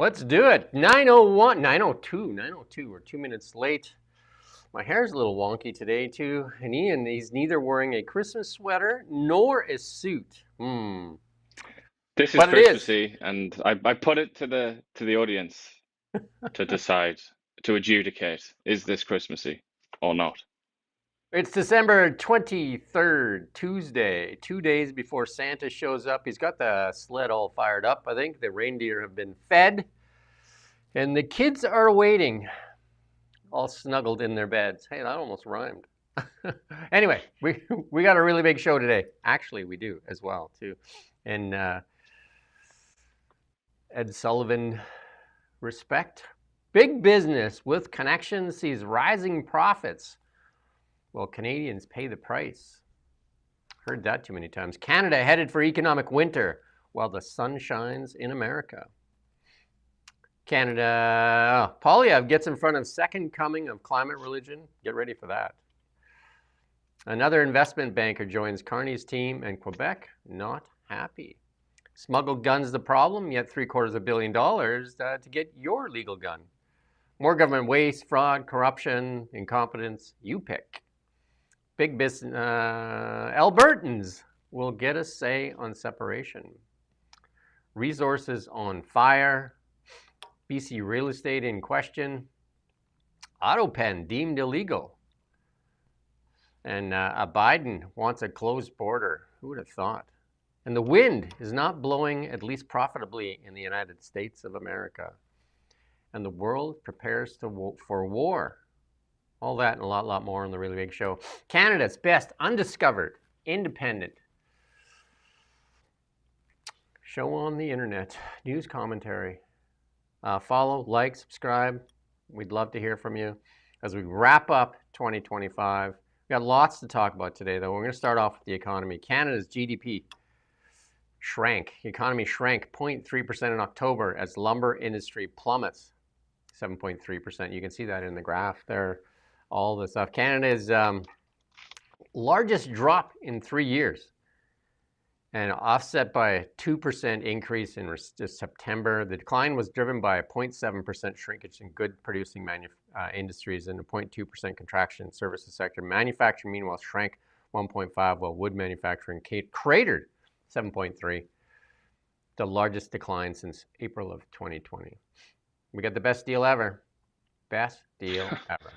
Let's do it. 9:01, 9:02, 9:02. We're 2 minutes late. My hair's a little wonky today, too. And Ian, he's neither wearing a Christmas sweater nor a suit. This is But it is. Christmassy, and I put it to the audience to decide, to adjudicate, is this Christmassy or not? It's December 23rd, Tuesday, 2 days before Santa shows up. He's got the sled all fired up, I think. The reindeer have been fed. And the kids are waiting, all snuggled in their beds. Hey, that almost rhymed. Anyway, we got a really big show today. Actually, we do as well, too. And Ed Sullivan, respect. Big business with connections sees rising profits. Well, Canadians pay the price. Heard that too many times. Canada headed for economic winter while the sun shines in America. Canada, Polyev gets in front of second coming of climate religion. Get ready for that. Another investment banker joins Carney's team, and Quebec not happy. Smuggled guns the problem, yet $750 million to get your legal gun. More government waste, fraud, corruption, incompetence, you pick. Big business, Albertans will get a say on separation. Resources on fire. BC real estate in question. Auto pen deemed illegal. And Biden wants a closed border. Who would have thought? And the wind is not blowing, at least profitably, in the United States of America. And the world prepares for war. All that and a lot more on the Really Big Show. Canada's best undiscovered, independent show on the internet. News commentary. Follow, like, subscribe. We'd love to hear from you as we wrap up 2025. We got lots to talk about today, though. We're going to start off with the economy. Canada's GDP shrank. The economy shrank 0.3% in October as lumber industry plummets 7.3%. You can see that in the graph there. All the stuff. Canada's largest drop in 3 years, and offset by a 2% increase in September. The decline was driven by a 0.7% shrinkage in good producing industries and a 0.2% contraction in services sector. Manufacturing, meanwhile, shrank 1.5%, while wood manufacturing cratered 7.3%, the largest decline since April of 2020. We got the best deal ever. Best deal ever.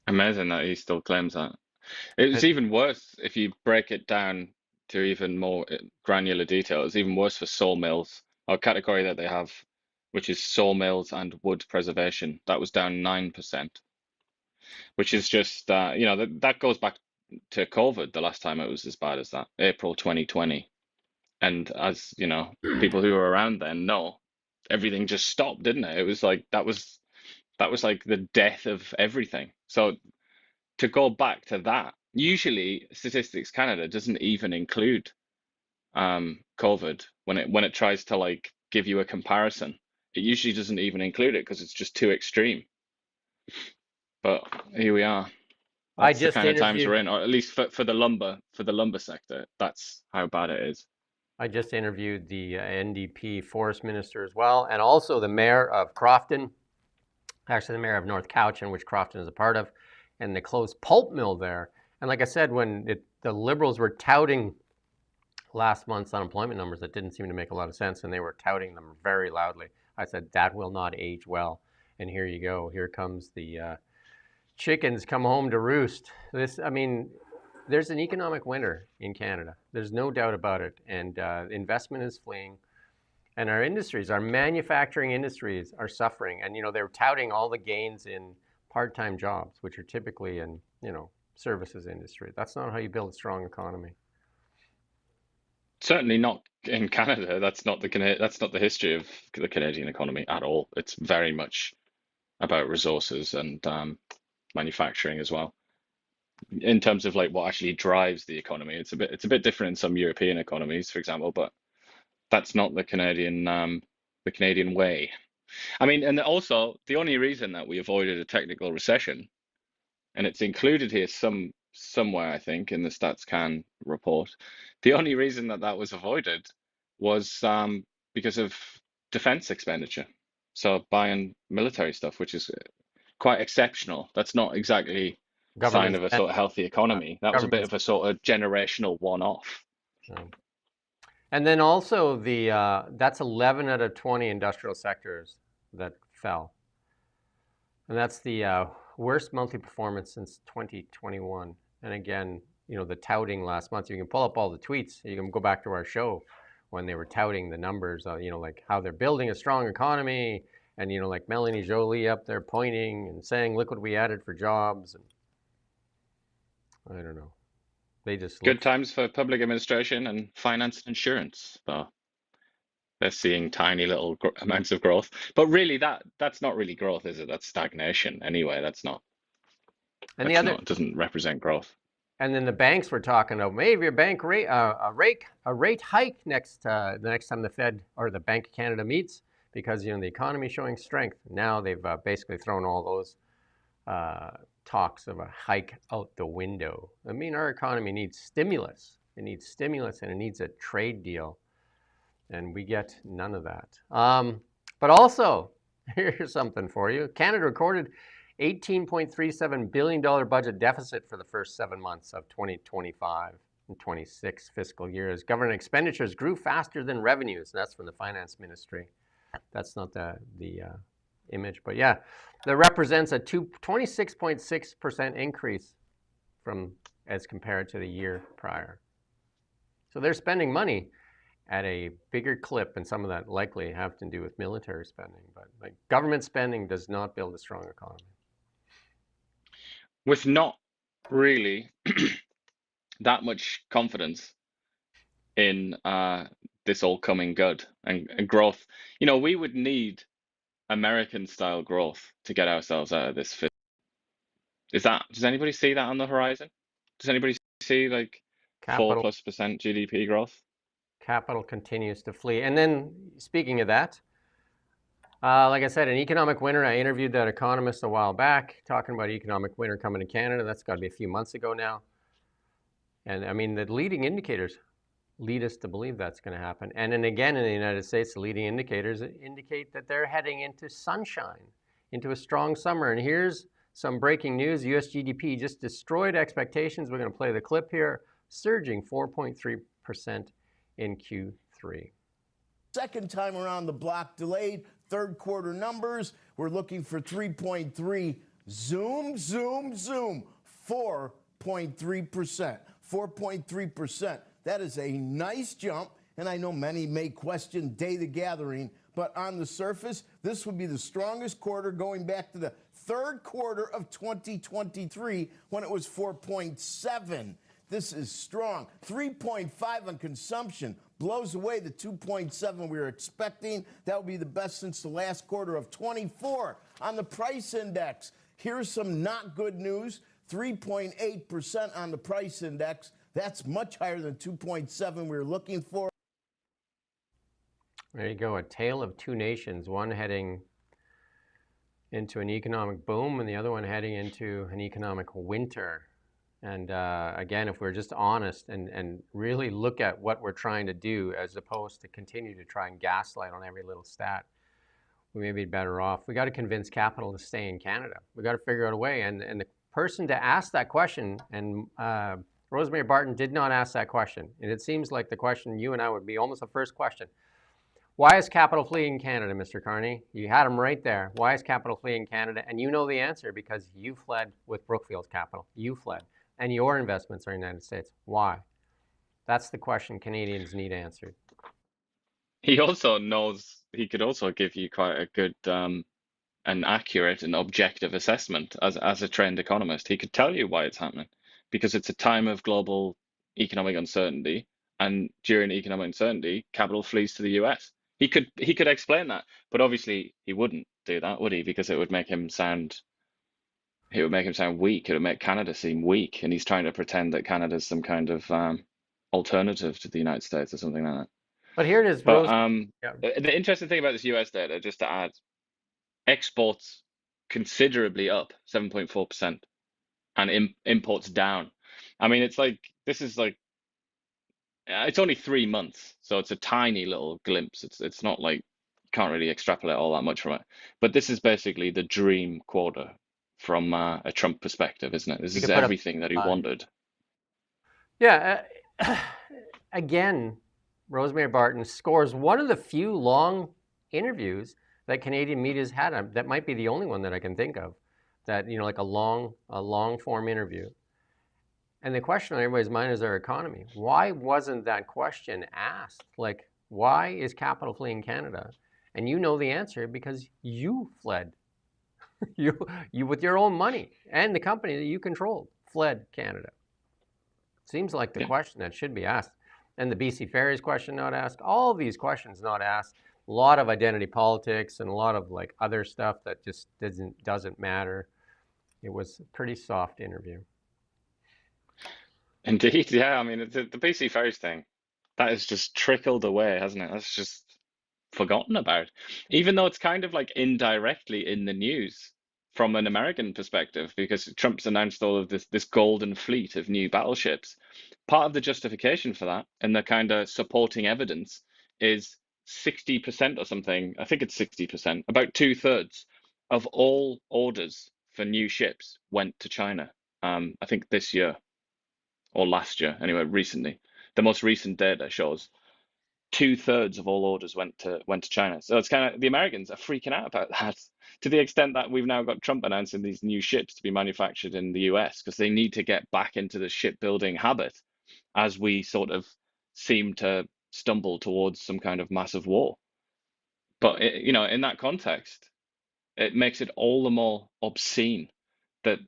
Amazing that he still claims that. It's even worse if you break it down to even more granular detail. It's even worse for sawmills, a category that they have, which is sawmills and wood preservation. That was down 9%, which is just, that goes back to COVID, the last time it was as bad as that, April 2020. And as you know, people who were around then know, everything just stopped, didn't it? It was like that was like the death of everything. So to go back to that, usually Statistics Canada doesn't even include COVID when it tries to like give you a comparison. It usually doesn't even include it because it's just too extreme. But here we are. I That's the just kind of times we're interviewed. in, or at least for the lumber sector. That's how bad it is. I just interviewed the NDP forest minister as well, and also the mayor of Crofton, actually the mayor of North Cowichan, which Crofton is a part of, and the closed pulp mill there. And like I said, when the Liberals were touting last month's unemployment numbers, that didn't seem to make a lot of sense, and they were touting them very loudly. I said, that will not age well. And here you go. Here comes the chickens come home to roost. There's an economic winter in Canada. There's no doubt about it. And investment is fleeing. And our industries, our manufacturing industries are suffering. And, they're touting all the gains in part-time jobs, which are typically in, services industry. That's not how you build a strong economy. Certainly not in Canada. That's not the history of the Canadian economy at all. It's very much about resources and manufacturing as well. In terms of like what actually drives the economy, it's a bit different in some European economies, for example, but that's not the Canadian way. I mean, and also the only reason that we avoided a technical recession, and it's included here somewhere, I think, in the StatsCan report, the only reason that was avoided was because of defense expenditure. So buying military stuff, which is quite exceptional. That's not exactly a sign Government of a spend, sort of healthy economy. That was a bit government. of a sort of generational one-off. Spend. And then also that's 11 out of 20 industrial sectors that fell. And that's the worst monthly performance since 2021. And again, the touting last month, you can pull up all the tweets. You can go back to our show when they were touting the numbers, like how they're building a strong economy. And, like Melanie Jolie up there pointing and saying, look what we added for jobs. And I don't know. They just Good look. times for public administration and finance and insurance, though. They're seeing tiny little amounts of growth. But really, that's not really growth, is it? That's stagnation anyway. And the other, Doesn't represent growth. and then the banks were talking of maybe a bank rate, a rate hike the next time the Fed or the Bank of Canada meets, because the economy is showing strength. Now they've basically thrown all those talks of a hike out the window. I mean, our economy needs stimulus. It needs stimulus, and it needs a trade deal, and we get none of that. But also, here's something for you. Canada recorded $18.37 billion budget deficit for the first 7 months of 2025 and 26 fiscal years. Government expenditures grew faster than revenues. And that's from the finance ministry. That's not the image, but yeah, that represents a 26.6% increase as compared to the year prior. So they're spending money at a bigger clip, and some of that likely have to do with military spending. But like, government spending does not build a strong economy. With not really that much confidence in this all coming good and growth. We would need American style growth to get ourselves out of this. Does anybody see that on the horizon? Does anybody see like Capital 4+% GDP growth? Capital continues to flee. And then speaking of that, like I said, an economic winter. I interviewed that economist a while back, talking about economic winter coming to Canada. That's got to be a few months ago now. And I mean, the leading indicators lead us to believe that's going to happen. And then again, in the United States, the leading indicators indicate that they're heading into sunshine, into a strong summer. And here's some breaking news. US GDP just destroyed expectations. We're going to play the clip here, surging 4.3% in Q3. Second time around the block delayed. Third quarter numbers, we're looking for 3.3. Zoom, zoom, zoom. 4.3%. 4.3%. That is a nice jump. And I know many may question day the gathering, but on the surface, this would be the strongest quarter going back to the third quarter of 2023 when it was 4.7. This is strong. 3.5 on consumption blows away the 2.7 we were expecting. That will be the best since the last quarter of 24. On the price index, here's some not good news. 3.8% on the price index. That's much higher than 2.7 we were looking for. There you go, a tale of two nations, one heading into an economic boom and the other one heading into an economic winter. And again, if we're just honest and really look at what we're trying to do, as opposed to continue to try and gaslight on every little stat, we may be better off. We got to convince capital to stay in Canada. We got to figure out a way. And the person to ask that question, and Rosemary Barton did not ask that question. And it seems like the question you and I would be almost the first question. Why is capital fleeing Canada, Mr. Carney? You had him right there. Why is capital fleeing Canada? And you know the answer, because you fled with Brookfield's capital. You fled. And your investments are in the United States. Why? That's the question Canadians need answered. He also knows he could also give you quite a good an accurate and objective assessment as a trained economist. He could tell you why it's happening, because it's a time of global economic uncertainty, and during economic uncertainty, capital flees to the US. He could explain that, but obviously he wouldn't do that, would he? Because it would make him sound weak. It would make Canada seem weak, and he's trying to pretend that Canada's some kind of alternative to the United States or something like that. But here it is, But yeah. the interesting thing about this US data, just to add, exports considerably up 7.4%, and imports down. I mean, it's like this is like It's only 3 months, so it's a tiny little glimpse. It's not like can't really extrapolate all that much from it. But this is basically the dream quarter from a Trump perspective, isn't it? This You is could put a everything that he wanted. yeah. Again, Rosemary Barton scores one of the few long interviews that Canadian media's had. That might be the only one that I can think of. That like a long form interview. And the question on everybody's mind is our economy. Why wasn't that question asked? Like, why is capital fleeing Canada? And you know the answer because you fled. you with your own money and the company that you controlled fled Canada. Seems like the Yeah. question that should be asked. And the BC Ferries question not asked. All these questions not asked. A lot of identity politics and a lot of like other stuff that just doesn't matter. It was a pretty soft interview. Indeed, yeah. I mean, the BC Ferries thing, that has just trickled away, hasn't it? That's just forgotten about, even though it's kind of like indirectly in the news from an American perspective, because Trump's announced all of this golden fleet of new battleships. Part of the justification for that and the kind of supporting evidence is 60% or something. I think it's 60%, about 2/3 of all orders for new ships went to China. I think this year or last year, anyway, recently. The most recent data shows 2/3 of all orders went to China. So it's kind of the Americans are freaking out about that to the extent that we've now got Trump announcing these new ships to be manufactured in the US because they need to get back into the shipbuilding habit as we sort of seem to stumble towards some kind of massive war. But in that context, it makes it all the more obscene that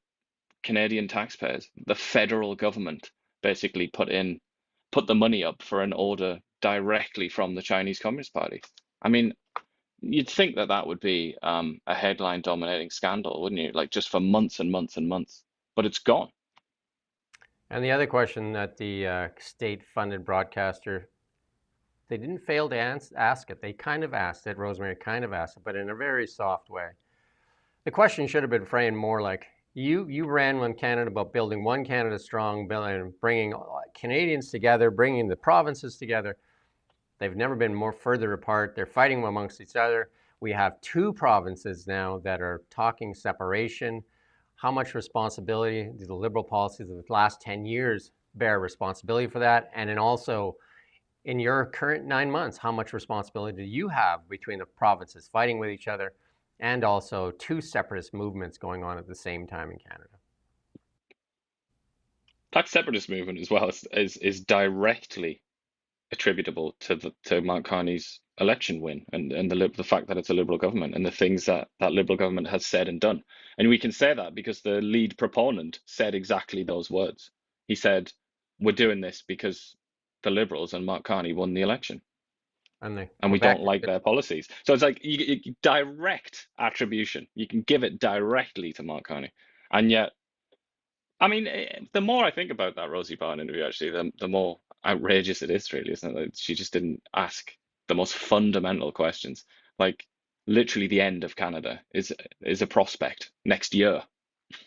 Canadian taxpayers, the federal government, basically put the money up for an order directly from the Chinese Communist Party. I mean, you'd think that that would be a headline dominating scandal, wouldn't you? Like just for months and months and months, but it's gone. And the other question that the state-funded broadcaster, they didn't fail to ask it. They kind of asked it. Rosemary kind of asked it, but in a very soft way. The question should have been framed more like, you ran One Canada about building one Canada strong, bringing Canadians together, bringing the provinces together. They've never been more further apart. They're fighting amongst each other. We have two provinces now that are talking separation. How much responsibility do the Liberal policies of the last 10 years bear responsibility for that? And then also, in your current 9 months, how much responsibility do you have between the provinces fighting with each other and also two separatist movements going on at the same time in Canada? That separatist movement as well is directly attributable to Mark Carney's election win and the fact that it's a Liberal government and the things that Liberal government has said and done. And we can say that because the lead proponent said exactly those words. He said, "We're doing this because the Liberals and Mark Carney won the election, and we don't like their policies." So it's like you direct attribution. You can give it directly to Mark Carney, and yet, I mean, the more I think about that Rosie Barton interview, actually, the more outrageous it is, really, isn't it? That she just didn't ask the most fundamental questions. Like, literally, the end of Canada is a prospect next year.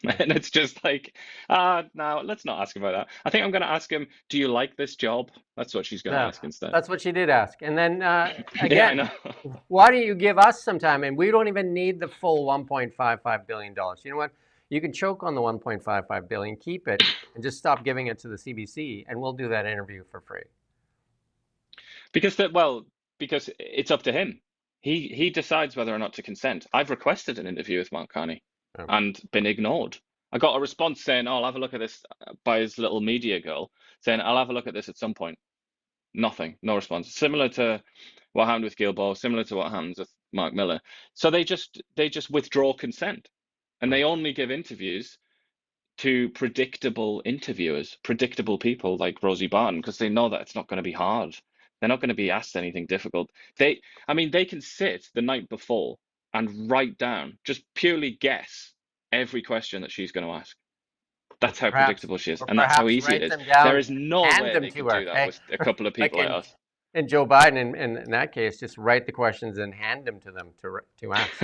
And it's just like, no, let's not ask about that. I think I'm going to ask him, do you like this job? That's what she's going to ask instead. That's what she did ask. And then, again, yeah, I know. Why don't you give us some time? And we don't even need the full $1.55 billion. You know what? You can choke on the $1.55 billion, keep it, and just stop giving it to the CBC, and we'll do that interview for free. Because it's up to him. He decides whether or not to consent. I've requested an interview with Mark Carney and been ignored. I got a response saying, "Oh, I'll have a look at this," by his little media girl, saying, "I'll have a look at this at some point." Nothing, no response. Similar to what happened with Guilbeault, similar to what happens with Mark Miller. So they just withdraw consent, and they only give interviews to predictable interviewers, predictable people like Rosie Barton, because they know that it's not going to be hard. They're not going to be asked anything difficult. They can sit the night before and write down, just purely guess every question that she's going to ask. That's how predictable she is, and that's how easy it is. There is no way they can do that with a couple of people like us. And Joe Biden, in that case, just write the questions and hand them to them to ask.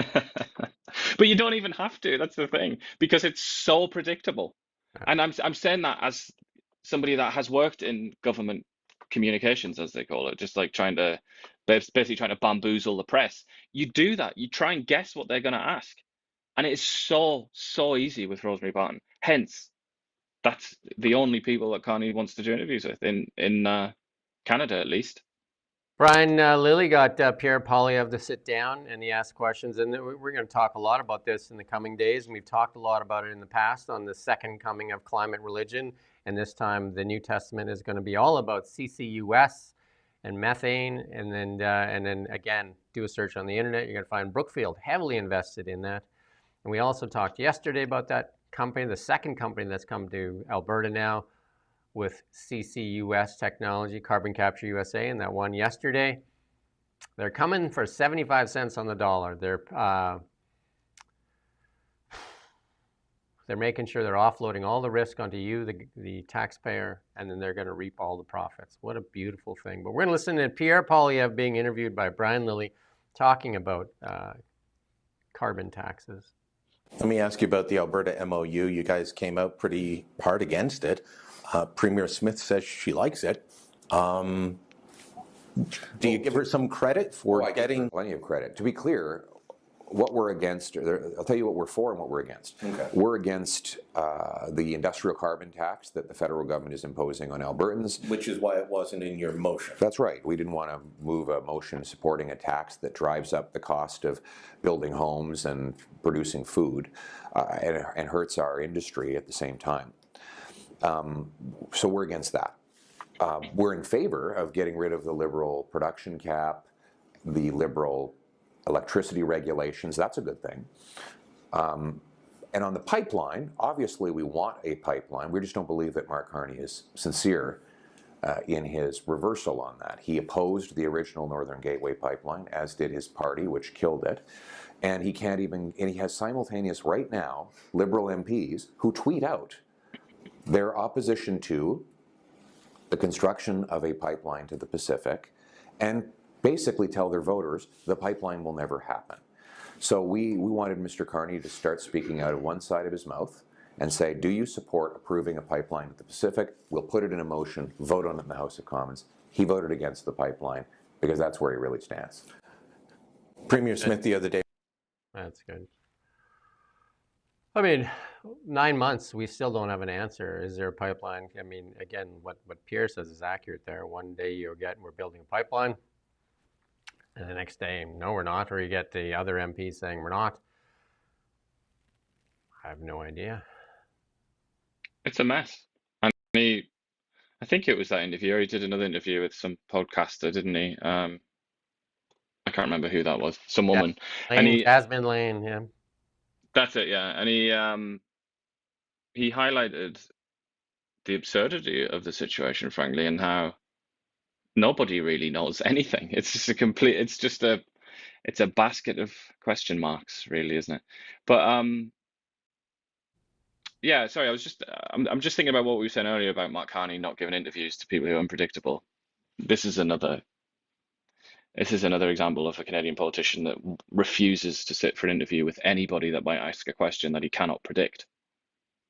But you don't even have to. That's the thing, because it's so predictable. And I'm saying that as somebody that has worked in government communications, as they call it, just like basically trying to bamboozle the press. You do that. You try and guess what they're going to ask. And it is so easy with Rosemary Barton. Hence, that's the only people that Carney wants to do interviews with in Canada, at least. Brian Lilly got Pierre Poilievre to sit down, and he asked questions. And we're going to talk a lot about this in the coming days, and we've talked a lot about it in the past on the second coming of climate religion. And this time, the New Testament is going to be all about CCUS and methane. And then again, do a search on the internet. You're going to find Brookfield heavily invested in that. And we also talked yesterday about that company, the second company that's come to Alberta now with CCUS technology, Carbon Capture USA, and that one yesterday. They're coming for 75 cents on the dollar. They're making sure they're offloading all the risk onto you, the taxpayer, and then they're going to reap all the profits. What a beautiful thing. But we're going to listen to Pierre Poilievre being interviewed by Brian Lilly talking about carbon taxes. Let me ask you about the Alberta MOU. You guys came out pretty hard against it. Premier Smith says she likes it. Do you give her some credit for getting... Give her plenty of credit. To be clear, what we're against, I'll tell you what we're for and what we're against. Okay. We're against the industrial carbon tax that the federal government is imposing on Albertans. Which is why it wasn't in your motion. That's right. We didn't want to move a motion supporting a tax that drives up the cost of building homes and producing food and hurts our industry at the same time. So we're against that. We're in favor of getting rid of the Liberal production cap, the Liberal electricity regulations. That's a good thing. And on the pipeline, obviously we want a pipeline. We just don't believe that Mark Carney is sincere in his reversal on that. He opposed the original Northern Gateway pipeline, as did his party, which killed it. And he can't even, and he has simultaneous right now Liberal MPs who tweet out their opposition to the construction of a pipeline to the Pacific and basically tell their voters the pipeline will never happen. So we wanted Mr. Carney to start speaking out of one side of his mouth and say, do you support approving a pipeline to the Pacific? We'll put it in a motion, vote on it in the House of Commons. He voted against the pipeline because that's where he really stands. Premier Smith the other day. That's good. I mean, 9 months, we still don't have an answer. Is there a pipeline? I mean, again, what Pierre says is accurate there. One day you'll get, we're building a pipeline. And the next day, no, we're not. Or you get the other MPs saying we're not. I have no idea. It's a mess. And I think it was that interview. He did another interview with some podcaster, didn't he? I can't remember who that was. Some woman. Lane, And Jasmine Lane, yeah. That's it, yeah. And he highlighted the absurdity of the situation, frankly, and how nobody really knows anything. It's just it's a basket of question marks, really, isn't it? But yeah, sorry, I'm just thinking about what we were saying earlier about Mark Carney not giving interviews to people who are unpredictable. This is another example of a Canadian politician that refuses to sit for an interview with anybody that might ask a question that he cannot predict.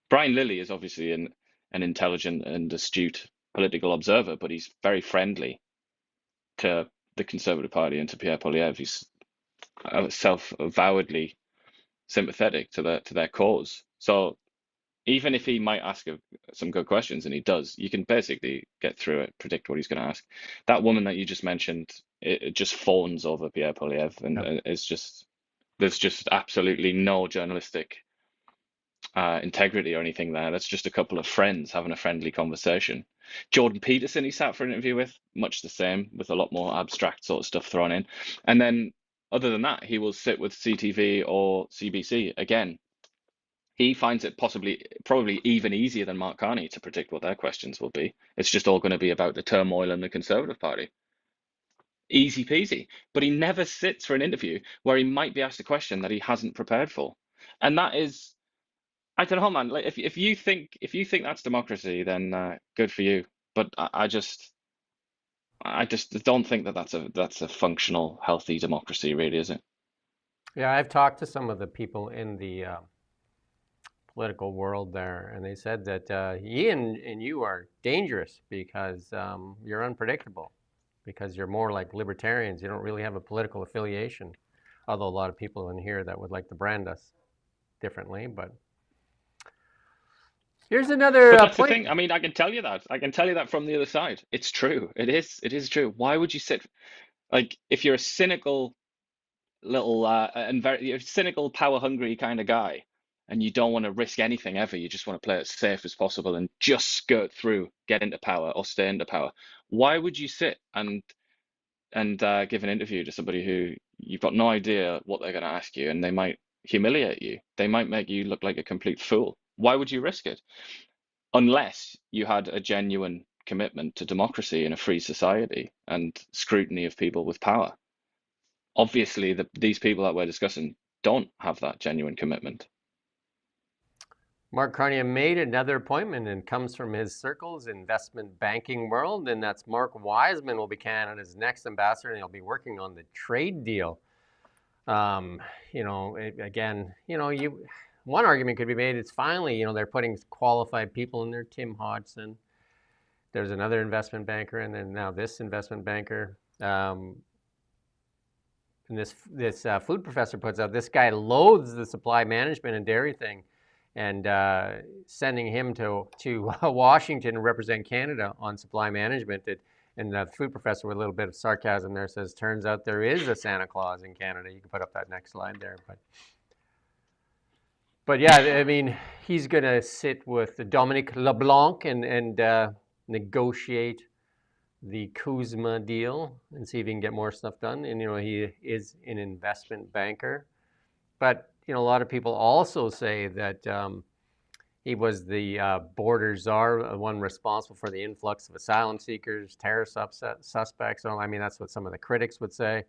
Brian Lilly is obviously an intelligent and astute political observer, but he's very friendly to the Conservative Party and to Pierre Poilievre. He's self-avowedly sympathetic to their cause. So even if he might ask some good questions, and he does, you can basically get through it, predict what he's going to ask. That woman that you just mentioned, it just fawns over Pierre Poilievre, and it's just, there's just absolutely no journalistic integrity or anything there. That's just a couple of friends having a friendly conversation. Jordan Peterson, he sat for an interview with, much the same, with a lot more abstract sort of stuff thrown in. And then, other than that, he will sit with CTV or CBC again. He finds it probably even easier than Mark Carney to predict what their questions will be. It's just all going to be about the turmoil in the Conservative Party. Easy peasy. But he never sits for an interview where he might be asked a question that he hasn't prepared for. And that is, I don't know, man. Like, if you think that's democracy, then good for you. But I just don't think that's a functional, healthy democracy, really, is it? Yeah, I've talked to some of the people in the political world there, and they said that he and you are dangerous because you're unpredictable, because you're more like libertarians. You don't really have a political affiliation, although a lot of people in here that would like to brand us differently. But here's another But that's the point. thing. I mean, I can tell you that. I can tell you that from the other side. It's true. It is. It is true. Why would you sit like if you're a cynical little and very you're a cynical, power hungry kind of guy, and you don't want to risk anything ever. You just want to play it as safe as possible and just skirt through, get into power or stay into power. Why would you sit and give an interview to somebody who you've got no idea what they're going to ask you, and they might humiliate you. They might make you look like a complete fool. Why would you risk it? Unless you had a genuine commitment to democracy in a free society and scrutiny of people with power. Obviously, these people that we're discussing don't have that genuine commitment. Mark Carney made another appointment and comes from his circles, investment banking world, and that's Mark Wiseman will be Canada's next ambassador, and he'll be working on the trade deal. One argument could be made, it's finally, they're putting qualified people in there, Tim Hodgson. There's another investment banker, and then now this investment banker. And this food professor puts out, this guy loathes the supply management and dairy thing, and sending him to Washington to represent Canada on supply management. And the food professor, with a little bit of sarcasm there, says, turns out there is a Santa Claus in Canada. You can put up that next slide there. But yeah, I mean, he's going to sit with Dominic LeBlanc and negotiate the Kuzma deal and see if he can get more stuff done. And, he is an investment banker. But, a lot of people also say that he was the border czar, one responsible for the influx of asylum seekers, terrorist suspects. I mean, that's what some of the critics would say.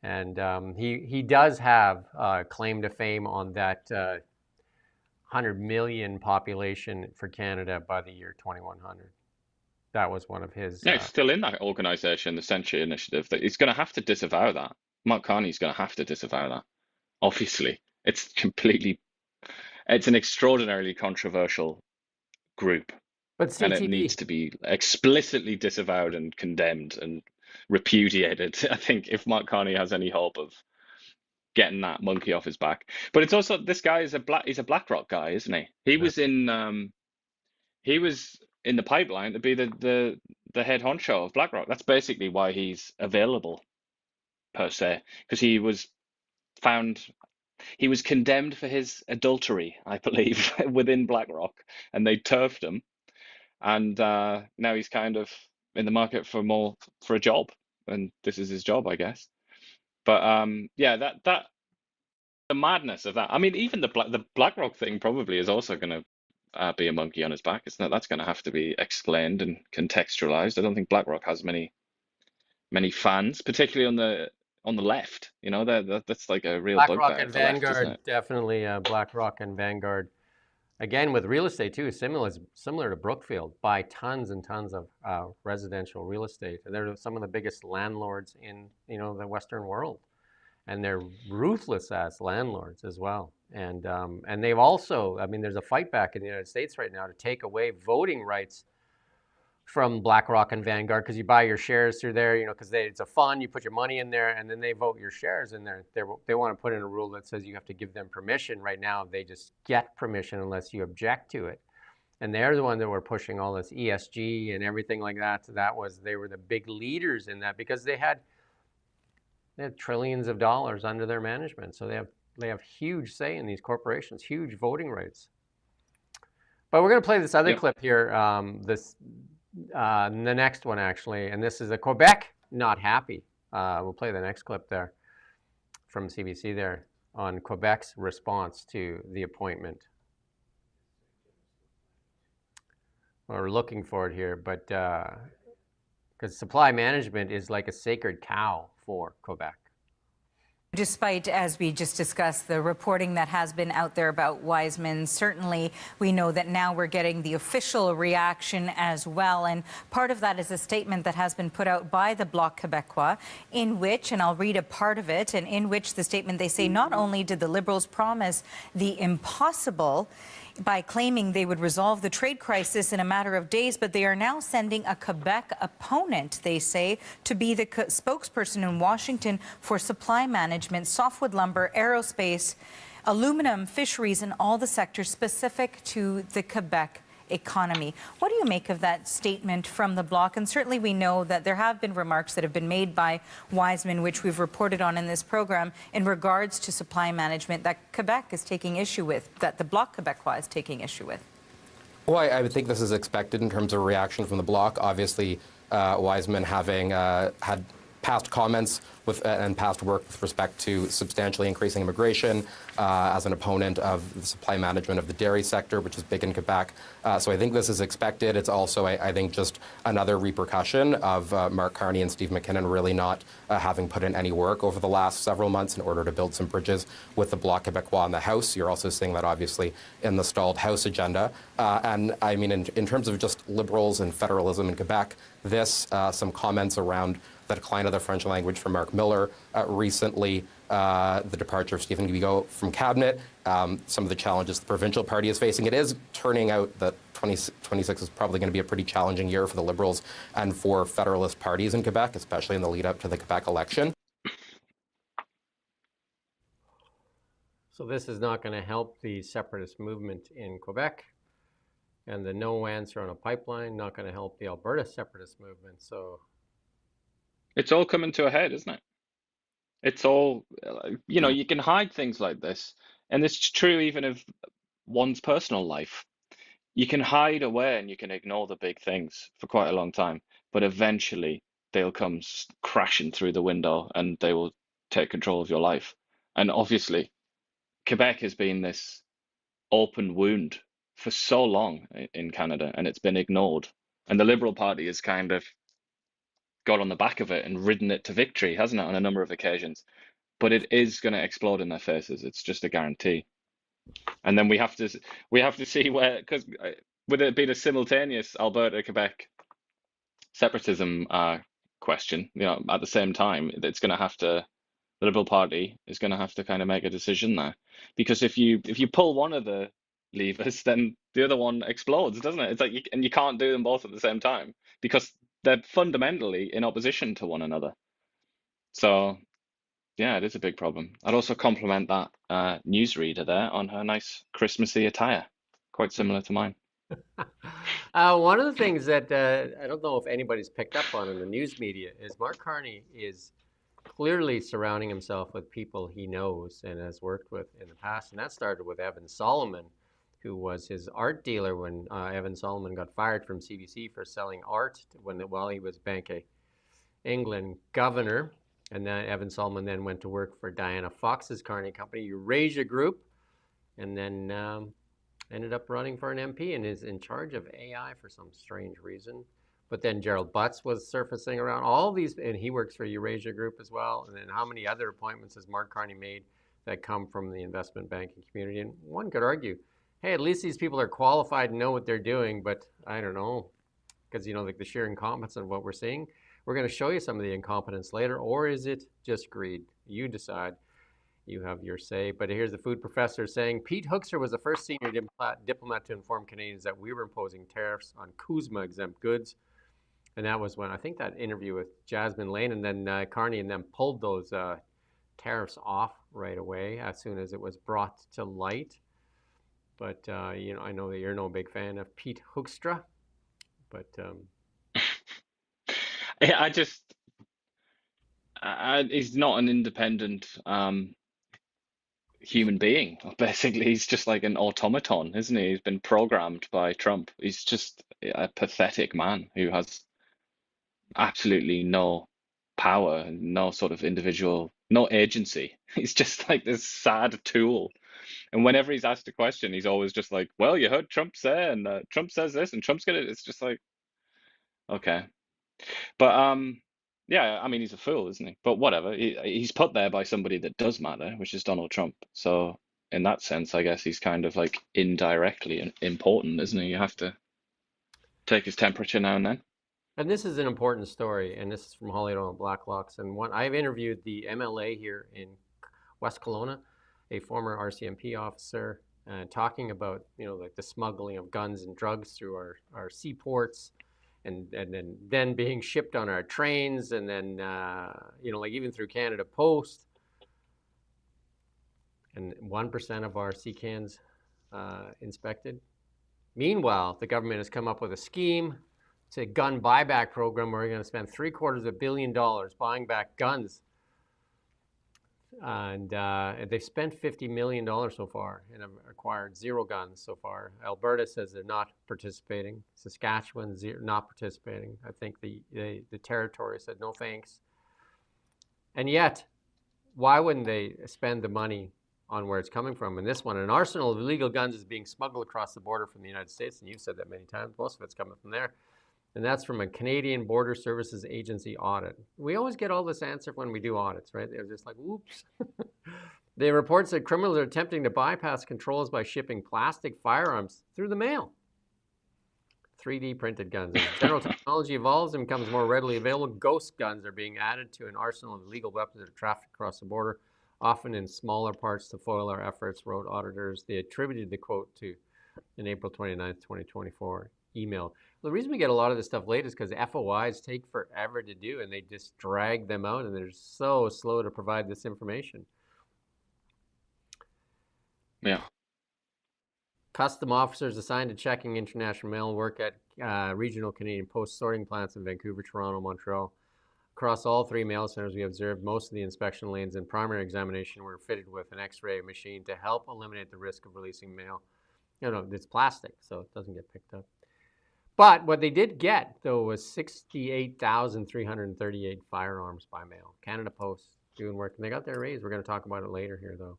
And he does have claim to fame on that 100 million population for Canada by the year 2100. That was one of his. Yeah, it's still in that organization, the Century Initiative. That he's going to have to disavow that. Mark Carney's going to have to disavow that. Obviously, it's an extraordinarily controversial group, but CTV, and it needs to be explicitly disavowed and condemned and repudiated. I think if Mark Carney has any hope of getting that monkey off his back, but it's also this guy is he's a BlackRock guy, isn't he? He was in the pipeline to be the head honcho of BlackRock. That's basically why he's available, per se, because he was condemned for his adultery, I believe, within BlackRock, and they turfed him, and now he's kind of in the market for a job, and this is his job, I guess. But yeah, that the madness of that. I mean, even the BlackRock thing probably is also going to be a monkey on his back. That's going to have to be explained and contextualized. I don't think BlackRock has many fans, particularly on the left. That's like a real BlackRock bugbear and of the left, isn't Vanguard, it? definitely BlackRock and Vanguard. Again, with real estate too, similar to Brookfield, buy tons and tons of residential real estate. And they're some of the biggest landlords in the Western world, and they're ruthless as landlords as well. And they've also, I mean, there's a fight back in the United States right now to take away voting rights from BlackRock and Vanguard, because you buy your shares through there, because it's a fund, you put your money in there, and then they vote your shares in there. They want to put in a rule that says you have to give them permission. Right now, they just get permission unless you object to it. And they're the ones that were pushing all this ESG and everything like that. So they were the big leaders in that, because they had trillions of dollars under their management. So they have huge say in these corporations, huge voting rights. But we're going to play this other clip here. The next one, actually, and this is Quebec not happy. We'll play the next clip there from CBC there on Quebec's response to the appointment. We're looking for it here, but because supply management is like a sacred cow for Quebec. Despite, as we just discussed, the reporting that has been out there about Wiseman, certainly we know that now we're getting the official reaction as well. And part of that is a statement that has been put out by the Bloc Québécois, in which, and I'll read a part of it, and in which the statement, they say not only did the Liberals promise the impossible by claiming they would resolve the trade crisis in a matter of days, but they are now sending a Quebec opponent, they say, to be the spokesperson in Washington for supply management, softwood lumber, aerospace, aluminum, fisheries, and all the sectors specific to the Quebec economy. What do you make of that statement from the Bloc? And certainly we know that there have been remarks that have been made by Wiseman, which we've reported on in this program, in regards to supply management that Quebec is taking issue with, that the Bloc Québécois is taking issue with. Well, I would think this is expected in terms of reaction from the Bloc. Obviously, Wiseman having had past comments and past work with respect to substantially increasing immigration as an opponent of the supply management of the dairy sector, which is big in Quebec. So I think this is expected. It's also, I think, just another repercussion of Mark Carney and Steve McKinnon really not having put in any work over the last several months in order to build some bridges with the Bloc Québécois in the House. You're also seeing that, obviously, in the stalled House agenda. And, I mean, in terms of just Liberals and federalism in Quebec, some comments around the decline of the French language from Mark Miller recently, the departure of Stephen Guilbeault from cabinet, some of the challenges the provincial party is facing. It is turning out that 2026 is probably going to be a pretty challenging year for the Liberals and for federalist parties in Quebec, especially in the lead up to the Quebec election. So this is not going to help the separatist movement in Quebec, and the no answer on a pipeline not going to help the Alberta separatist movement. So it's all coming to a head, isn't it? It's all, you can hide things like this. And this is true even of one's personal life. You can hide away and you can ignore the big things for quite a long time, but eventually they'll come crashing through the window and they will take control of your life. And obviously, Quebec has been this open wound for so long in Canada, and it's been ignored. And the Liberal Party has kind of got on the back of it and ridden it to victory, hasn't it, on a number of occasions? But it is going to explode in their faces. It's just a guarantee. And then we have to see where, because with it being a simultaneous Alberta-Quebec separatism question, at the same time, the Liberal Party is going to have to kind of make a decision there, because if you pull one of the levers, then the other one explodes, doesn't it? It's like and you can't do them both at the same time because they're fundamentally in opposition to one another. So yeah, it is a big problem. I'd also compliment that newsreader there on her nice Christmassy attire, quite similar to mine. One of the things that I don't know if anybody's picked up on in the news media is Mark Carney is clearly surrounding himself with people he knows and has worked with in the past. And that started with Evan Solomon, who was his art dealer when Evan Solomon got fired from CBC for selling art while he was Bank of England governor. And then Evan Solomon then went to work for Diana Fox's Carney Company, Eurasia Group, and then ended up running for an MP and is in charge of AI for some strange reason. But then Gerald Butts was surfacing around all these, and he works for Eurasia Group as well. And then how many other appointments has Mark Carney made that come from the investment banking community? And one could argue, hey, at least these people are qualified and know what they're doing, but I don't know, because like the sheer incompetence of what we're seeing. We're going to show you some of the incompetence later, or is it just greed? You decide. You have your say. But here's the food professor saying, Pete Hoekstra was the first senior diplomat to inform Canadians that we were imposing tariffs on CUSMA-exempt goods. And that was when, I think, that interview with Jasmine Lane, and then Carney and them pulled those tariffs off right away as soon as it was brought to light. But, I know that you're no big fan of Pete Hoekstra, but... Yeah, he's not an independent human being. Basically, he's just like an automaton, isn't he? He's been programmed by Trump. He's just a pathetic man who has absolutely no power, no sort of individual, no agency. He's just like this sad tool. And whenever he's asked a question, he's always just like, well, you heard Trump say, and Trump says this, and Trump's gonna, it's just like, okay. But Yeah, I mean, he's a fool, isn't he? But whatever. He's put there by somebody that does matter, which is Donald Trump. So in that sense, I guess he's kind of like indirectly important, isn't he? You have to take his temperature now and then. And this is an important story, and this is from Hollywood on Blacklocks. And I've interviewed the MLA here in West Kelowna, a former RCMP officer, talking about, like the smuggling of guns and drugs through our seaports, and then being shipped on our trains, and then like even through Canada Post. And 1% of our sea cans inspected. Meanwhile, the government has come up with a scheme. It's a gun buyback program where we're going to spend $750 million buying back guns. And they've spent $50 million so far and have acquired 0 guns so far. Alberta says they're not participating. Saskatchewan's not participating. I think the territory said no thanks. And yet, why wouldn't they spend the money on where it's coming from? And this one, an arsenal of illegal guns is being smuggled across the border from the United States, and you've said that many times. Most of it's coming from there. And that's from a Canadian Border Services Agency audit. We always get all this answer when we do audits, right? They're just like, oops. The reports that criminals are attempting to bypass controls by shipping plastic firearms through the mail. 3D printed guns. As general technology evolves and becomes more readily available, ghost guns are being added to an arsenal of illegal weapons that are trafficked across the border, often in smaller parts to foil our efforts, wrote auditors. They attributed the quote to an April 29th, 2024 email. The reason we get a lot of this stuff late is because FOIs take forever to do, and they just drag them out, and they're so slow to provide this information. Yeah. Custom officers assigned to checking international mail work at regional Canadian Post sorting plants in Vancouver, Toronto, Montreal. Across all 3 mail centers, we observed most of the inspection lanes and primary examination were fitted with an X-ray machine to help eliminate the risk of releasing mail. It's plastic, so it doesn't get picked up. But what they did get, though, was 68,338 firearms by mail. Canada Post doing work, and they got their raise. We're going to talk about it later here, though.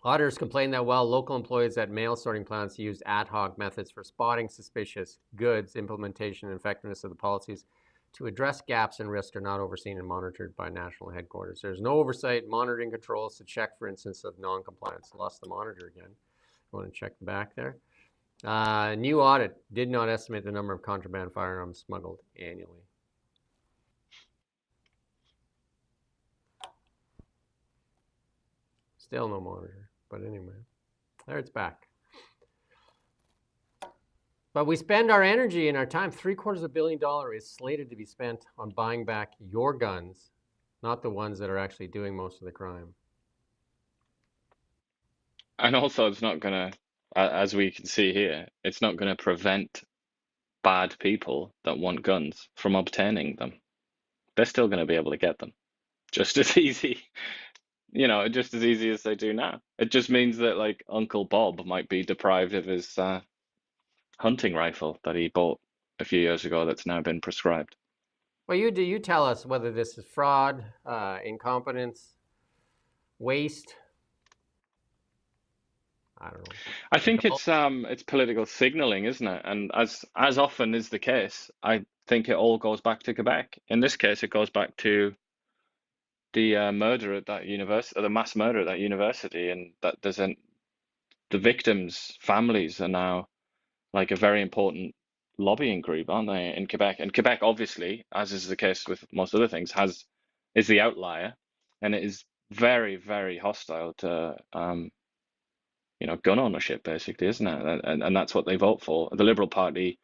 Auditors complained that while local employees at mail sorting plants used ad hoc methods for spotting suspicious goods, implementation and effectiveness of the policies to address gaps and risk are not overseen and monitored by national headquarters. There's no oversight, monitoring controls to check for instances of non-compliance. Lost the monitor again. I want to check the back there. New audit did not estimate the number of contraband firearms smuggled annually. Still no monitor, but anyway, there it's back. But we spend our energy and our time. $750 million is slated to be spent on buying back your guns, not the ones that are actually doing most of the crime. And also, it's not going to, as we can see here, it's not going to prevent bad people that want guns from obtaining them. They're still going to be able to get them just as easy, just as easy as they do now. It just means that, like, Uncle Bob might be deprived of his hunting rifle that he bought a few years ago that's now been prescribed. Well, you tell us whether this is fraud, incompetence, waste. I don't know. I think it's political signaling, isn't it? And as often is the case, I think it all goes back to Quebec. In this case, it goes back to the murder at that university, the mass murder at that university, and that the victims' families are now like a very important lobbying group, aren't they, in Quebec? And Quebec, obviously, as is the case with most other things, is the outlier, and it is very, very hostile to gun ownership, basically, isn't it? And that's what they vote for. The Liberal Party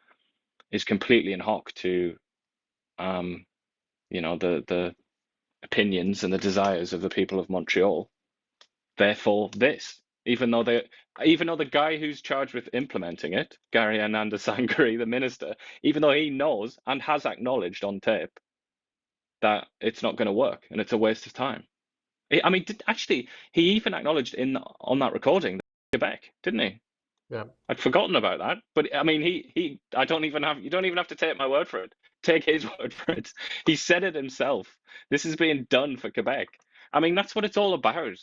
is completely in hock to the opinions and the desires of the people of Montreal. Therefore, this, even though the guy who's charged with implementing it, Gary Ananda-Sangari, the minister, even though he knows and has acknowledged on tape that it's not going to work and it's a waste of time. I mean, he even acknowledged on that recording Quebec, didn't he? Yeah. I'd forgotten about that, but I mean, you don't even have to take my word for it. Take his word for it. He said it himself. This is being done for Quebec. I mean, that's what it's all about.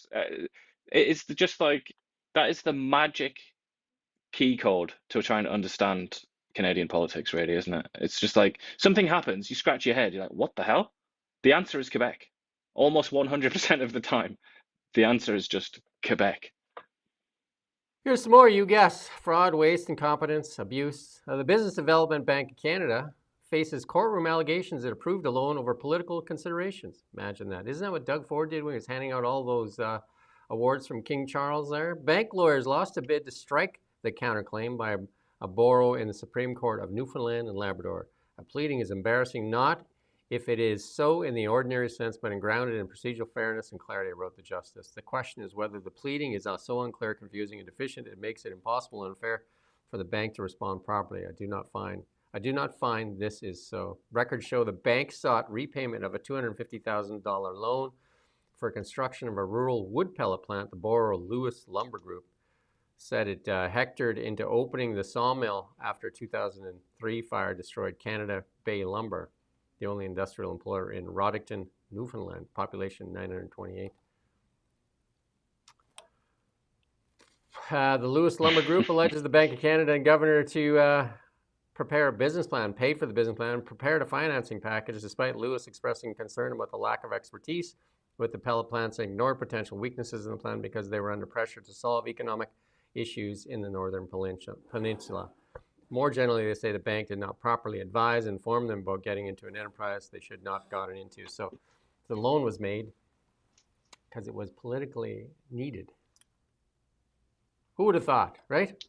It's just like that is the magic key code to trying to understand Canadian politics, really, isn't it? It's just like something happens, you scratch your head, you're like, what the hell? The answer is Quebec. Almost 100% of the time, the answer is just Quebec. Here's some more, you guess. Fraud, waste, incompetence, abuse. The Business Development Bank of Canada faces courtroom allegations that approved a loan over political considerations. Imagine that. Isn't that what Doug Ford did when he was handing out all those awards from King Charles there? Bank lawyers lost a bid to strike the counterclaim by a borough in the Supreme Court of Newfoundland and Labrador. A pleading is embarrassing, not if it is so in the ordinary sense, but grounded in procedural fairness and clarity, wrote the justice. The question is whether the pleading is so unclear, confusing, and deficient it makes it impossible and unfair for the bank to respond properly. I do not find this is so. Records show the bank sought repayment of a $250,000 loan for construction of a rural wood pellet plant. The Borough Lewis Lumber Group said it hectored into opening the sawmill after 2003 fire destroyed Canada Bay Lumber, the only industrial employer in Roddickton, Newfoundland, population 928. The Lewis Lumber Group alleges the Bank of Canada and Governor to prepare a business plan, pay for the business plan, prepared a financing package, despite Lewis expressing concern about the lack of expertise with the pellet plants and ignored potential weaknesses in the plan because they were under pressure to solve economic issues in the Northern Peninsula. More generally, they say the bank did not properly advise and inform them about getting into an enterprise they should not have gotten into. So the loan was made because it was politically needed. Who would have thought, right?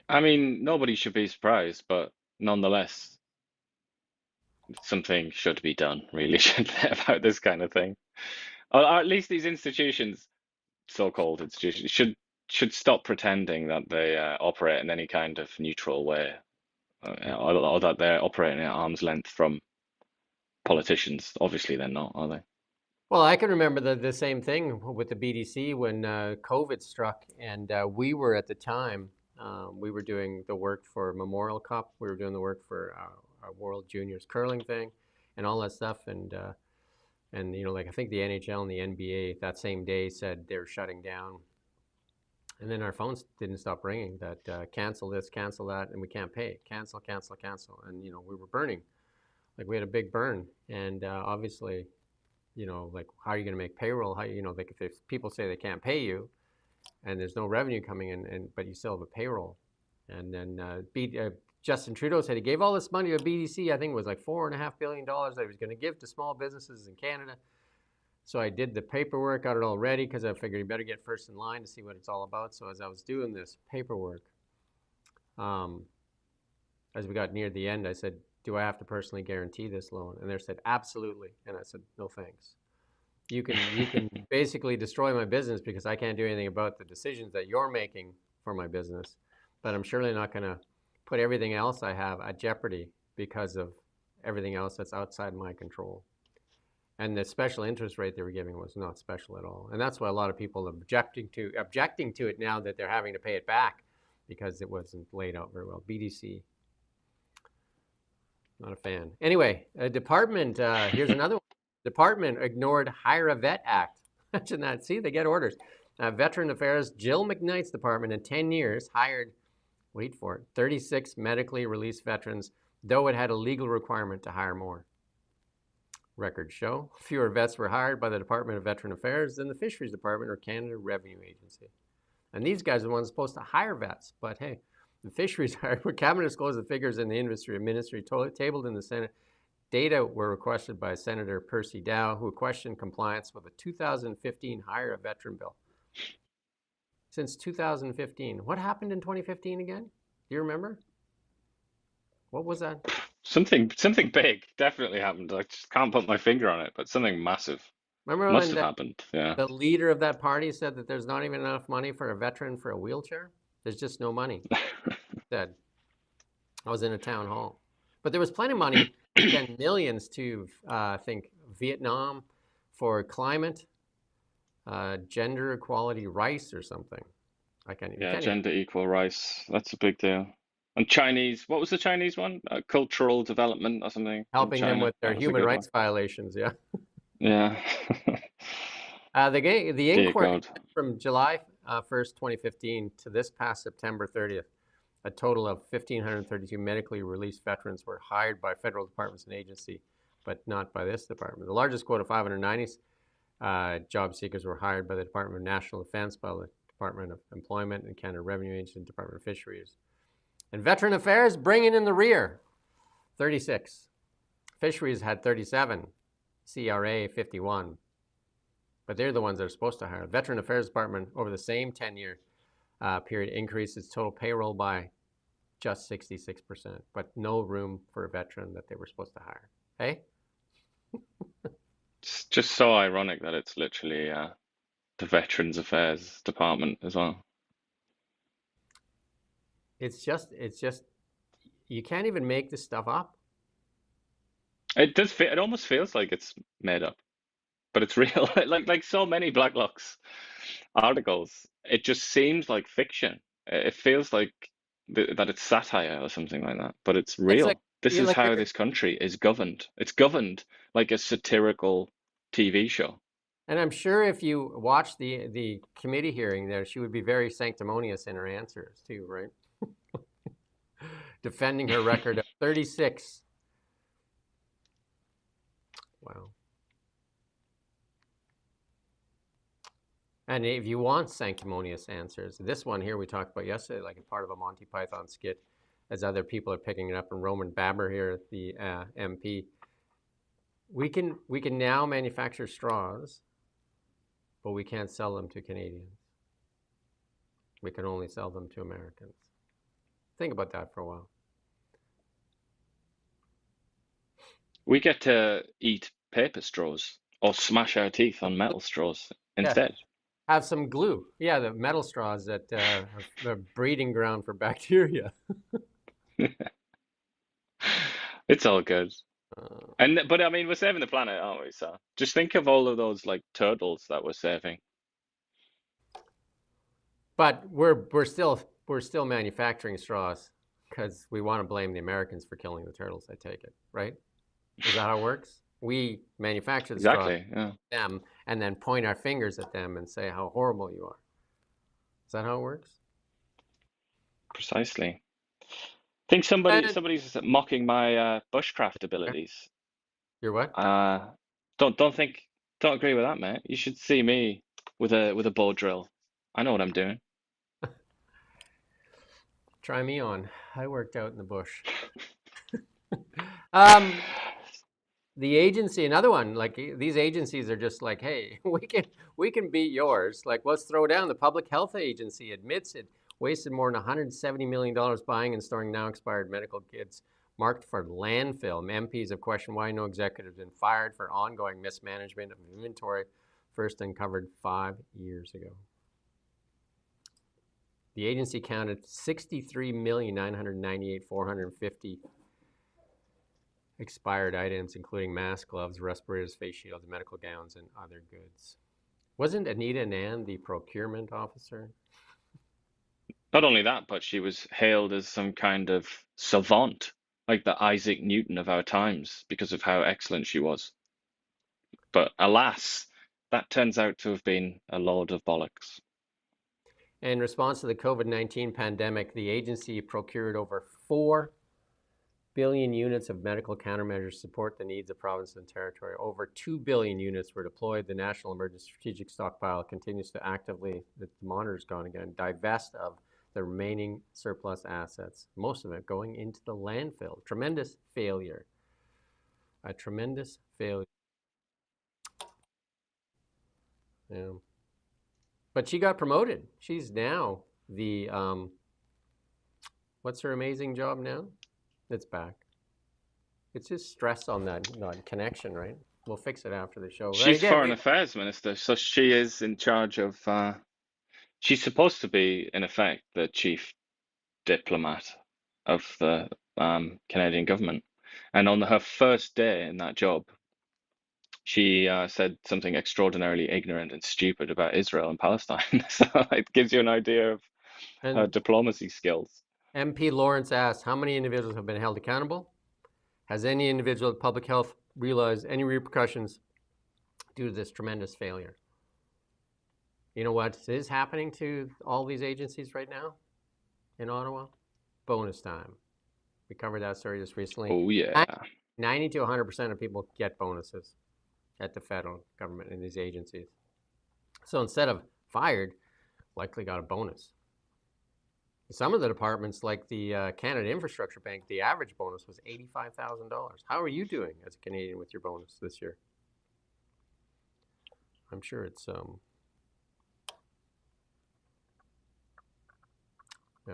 I mean, nobody should be surprised, but nonetheless, something should be done, really, shouldn't there, about this kind of thing. Or at least these institutions, so-called institutions, should stop pretending that they operate in any kind of neutral way, or that they're operating at arm's length from politicians. Obviously, they're not, are they? Well, I can remember the same thing with the BDC when COVID struck, and we were at the time, we were doing the work for Memorial Cup, we were doing the work for our World Juniors curling thing, and all that stuff, and you know, like I think the NHL and the NBA that same day said they're shutting down. And then our phones didn't stop ringing that cancel this, cancel that, and we can't pay. Cancel, cancel, cancel. And, you know, we were burning. Like we had a big burn. And obviously, you know, like how are you going to make payroll? How, you know, like if people say they can't pay you and there's no revenue coming in, but you still have a payroll. And then Justin Trudeau said he gave all this money to BDC. I think it was like $4.5 billion that he was going to give to small businesses in Canada. So I did the paperwork, got it all ready because I figured you better get first in line to see what it's all about. So as I was doing this paperwork, as we got near the end, I said, do I have to personally guarantee this loan? And they said, absolutely. And I said, no thanks. You can basically destroy my business because I can't do anything about the decisions that you're making for my business. But I'm surely not going to put everything else I have at jeopardy because of everything else that's outside my control. And the special interest rate they were giving was not special at all. And that's why a lot of people are objecting to it now that they're having to pay it back because it wasn't laid out very well. BDC, not a fan. Anyway, a department, here's another one. Department ignored Hire a Vet Act. Imagine that. See, they get orders. Veteran Affairs, Jill McKnight's department in 10 years hired, wait for it, 36 medically released veterans, though it had a legal requirement to hire more. Records show fewer vets were hired by the Department of Veteran Affairs than the Fisheries Department or Canada Revenue Agency. And these guys are the ones supposed to hire vets. But hey, the Fisheries Cabinet disclosed the figures in the industry tabled in the Senate. Data were requested by Senator Percy Dow, who questioned compliance with the 2015 Hire a Veteran bill. Since 2015. What happened in 2015 again? Do you remember? What was that? Something big definitely happened. I just can't put my finger on it, but something massive Remember must when have happened. Yeah. the leader of that party said that there's not even enough money for a veteran for a wheelchair? There's just no money. Said. I was in a town hall. But there was plenty of money, and millions to, I think, Vietnam for climate, gender equality rice or something. I can't even. Yeah, gender equal rice. That's a big deal. And Chinese, what was the Chinese one? Cultural development or something? Helping them with their human rights violations, yeah. Yeah. The inquiry from July 1st, 2015 to this past September 30th A total of 1,532 medically released veterans were hired by federal departments and agency, but not by this department. The largest quota, 590 job seekers, were hired by the Department of National Defense, by the Department of Employment and Canada Revenue Agency, and Department of Fisheries. And Veteran Affairs bringing in the rear, 36. Fisheries had 37, CRA 51. But they're the ones that are supposed to hire. Veteran Affairs Department, over the same 10-year period, increased its total payroll by just 66%, but no room for a veteran that they were supposed to hire. Hey? It's just so ironic that it's literally the Veterans Affairs Department as well. It's just, you can't even make this stuff up. It does. It almost feels like it's made up, but it's real. Like so many Blacklock's articles, it just seems like fiction. It feels like that it's satire or something like that, but it's real. Like, this is like how this country is governed. It's governed like a satirical TV show. And I'm sure if you watch the committee hearing there, she would be very sanctimonious in her answers too, right? Defending her record of 36. Wow. And if you want sanctimonious answers, this one here we talked about yesterday, like a part of a Monty Python skit, as other people are picking it up, and Roman Baber here, the MP. We can now manufacture straws, but we can't sell them to Canadians. We can only sell them to Americans. Think about that for a while. We get to eat paper straws or smash our teeth on metal straws instead. Yeah. Have some glue. Yeah, the metal straws that are the breeding ground for bacteria. It's all good. But I mean, we're saving the planet, aren't we? So just think of all of those like turtles that we're saving. But we're still manufacturing straws because we want to blame the Americans for killing the turtles. I take it, right? Is that how it works? We manufacture the straws, yeah. them, and then point our fingers at them and say how horrible you are. Is that how it works? Precisely. I think somebody's mocking my bushcraft abilities. Your what? Don't agree with that, mate. You should see me with a bow drill. I know what I'm doing. Try me on. I worked out in the bush. The agency, another one, like these agencies are just like, hey, we can beat yours. Like, let's throw down. The Public Health Agency admits it wasted more than $170 million buying and storing now expired medical kits marked for landfill. MPs have questioned why no executive has been fired for ongoing mismanagement of inventory, first uncovered 5 years ago. The agency counted 63,998,450 expired items, including masks, gloves, respirators, face shields, medical gowns, and other goods. Wasn't Anita Nan the procurement officer? Not only that, but she was hailed as some kind of savant, like the Isaac Newton of our times, because of how excellent she was. But alas, that turns out to have been a load of bollocks. In response to the COVID-19 pandemic, the agency procured over 4 billion units of medical countermeasures to support the needs of provinces and territory. Over 2 billion units were deployed. The National Emergency Strategic Stockpile continues to actively, the monitor's gone again, divest of the remaining surplus assets, most of it going into the landfill. Tremendous failure. A tremendous failure. Yeah. But she got promoted. She's now the, what's her amazing job now? It's back. It's just stress on that connection, right? We'll fix it after the show. She's Foreign Affairs Minister, so she is in charge of, she's supposed to be, in effect, the chief diplomat of the Canadian government. And on her first day in that job, she said something extraordinarily ignorant and stupid about Israel and Palestine. So it gives you an idea of her diplomacy skills. MP Lawrence asked, how many individuals have been held accountable? Has any individual at public health realized any repercussions due to this tremendous failure? You know what is happening to all these agencies right now in Ottawa? bonus time. We covered that story just recently. Oh yeah. 90 to 100% of people get bonuses at the federal government in these agencies. So instead of fired, likely got a bonus. Some of the departments, like the Canada Infrastructure Bank, the average bonus was $85,000. How are you doing as a Canadian with your bonus this year? I'm sure it's yeah.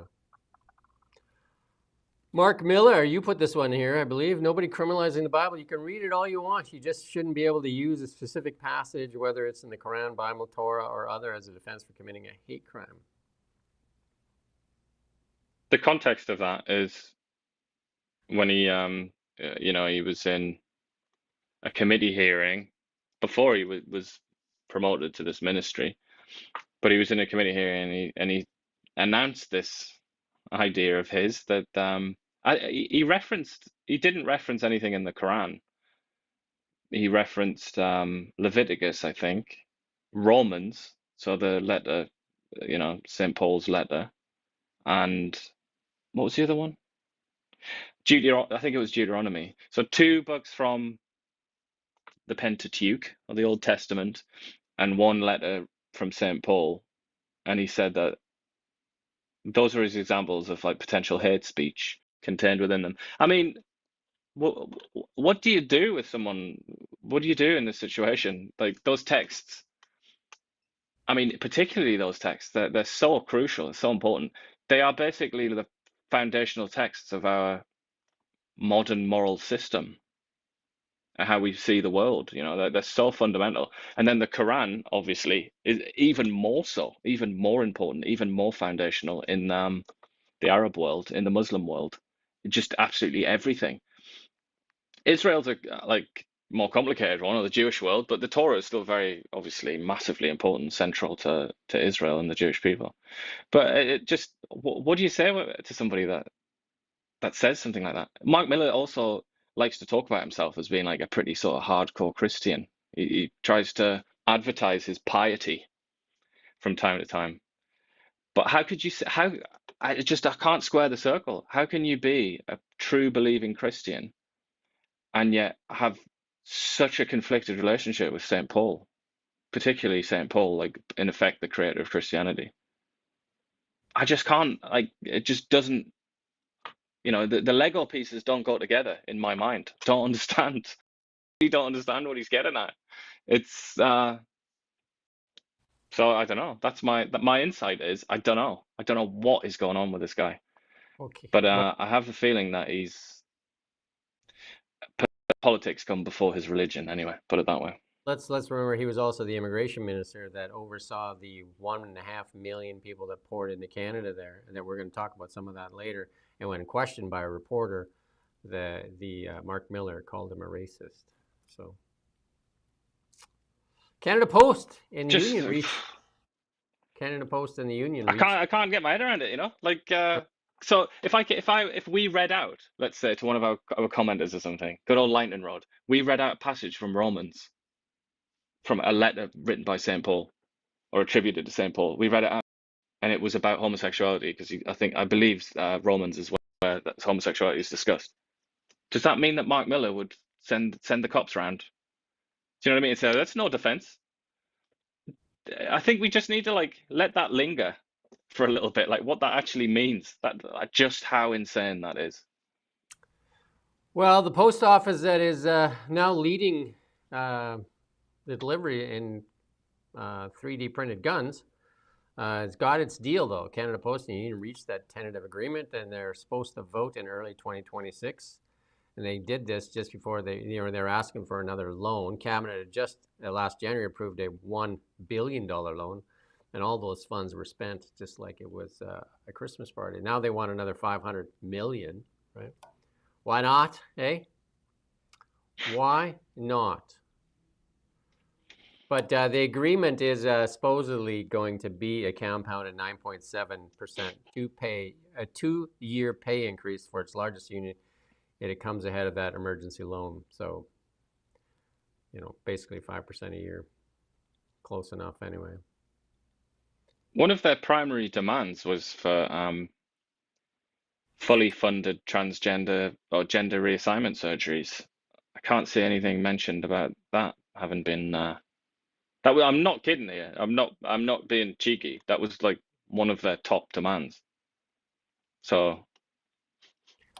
Mark Miller, you put this one here, I believe. Nobody criminalizing the Bible. You can read it all you want. You just shouldn't be able to use a specific passage, whether it's in the Quran, Bible, Torah, or other, as a defense for committing a hate crime. The context of that is when he, he was in a committee hearing before he was promoted to this ministry, but he was in a committee hearing and he announced this idea of his that he didn't reference anything in the Quran. He referenced Leviticus, I think, Romans, so the letter, St. Paul's letter, and what was the other one? I think it was Deuteronomy. So 2 books from the Pentateuch, or the Old Testament, and 1 letter from St. Paul. And he said that those are his examples of like potential hate speech contained within them. I mean, what do you do with someone? What do you do in this situation? Like those texts, I mean, particularly those texts, they're so crucial, so important. They are basically the foundational texts of our modern moral system and how we see the world. They're so fundamental. And then the Quran, obviously, is even more so, even more important, even more foundational in the Arab world, in the Muslim world, just absolutely everything. Israel's a more complicated one, or the Jewish world, but the Torah is still very obviously massively important, central to Israel and the Jewish people. But it just, what do you say to somebody that says something like that? Mark Miller also likes to talk about himself as being like a pretty sort of hardcore Christian. He tries to advertise his piety from time to time. But how could you say, I can't square the circle. How can you be a true believing Christian and yet have such a conflicted relationship with St. Paul, particularly St. Paul, like in effect the creator of Christianity? I just can't, it just doesn't, the Lego pieces don't go together in my mind. Don't understand. You don't understand what he's getting at. It's so I don't know. That's my insight is I don't know. I don't know what is going on with this guy. Okay. But I have a feeling that politics come before his religion anyway, put it that way. Let's remember he was also the immigration minister that oversaw the 1.5 million people that poured into Canada there, and that we're going to talk about some of that later. And when questioned by a reporter, the Mark Miller called him a racist. So Canada Post and the Union reached. Canada Post and the Union. I can't get my head around it. So if we read out, let's say, to one of our commenters or something, good old Lightning Rod, we read out a passage from Romans, from a letter written by St. Paul or attributed to St. Paul. We read it out and it was about homosexuality because I believe Romans is where that homosexuality is discussed. Does that mean that Mark Miller would send the cops around? Do you know what I mean? So that's no defense. I think we just need to let that linger for a little bit, like what that actually means, that just how insane that is. Well, the post office that is now leading the delivery in 3D printed guns has got its deal, though. Canada Post and Union reached that tentative agreement, and they're supposed to vote in early 2026. And they did this just before they're asking for another loan. Cabinet had just last January approved a $1 billion loan, and all those funds were spent just like it was a Christmas party. Now they want another $500 million, right? Why not, eh? Why not? But the agreement is supposedly going to be a compounded 9.7% a 2-year pay increase for its largest union. It comes ahead of that emergency loan. So, basically 5% a year. Close enough anyway. One of their primary demands was for fully funded transgender or gender reassignment surgeries. I can't see anything mentioned about that having been I'm not kidding here. I'm not being cheeky. That was like one of their top demands. So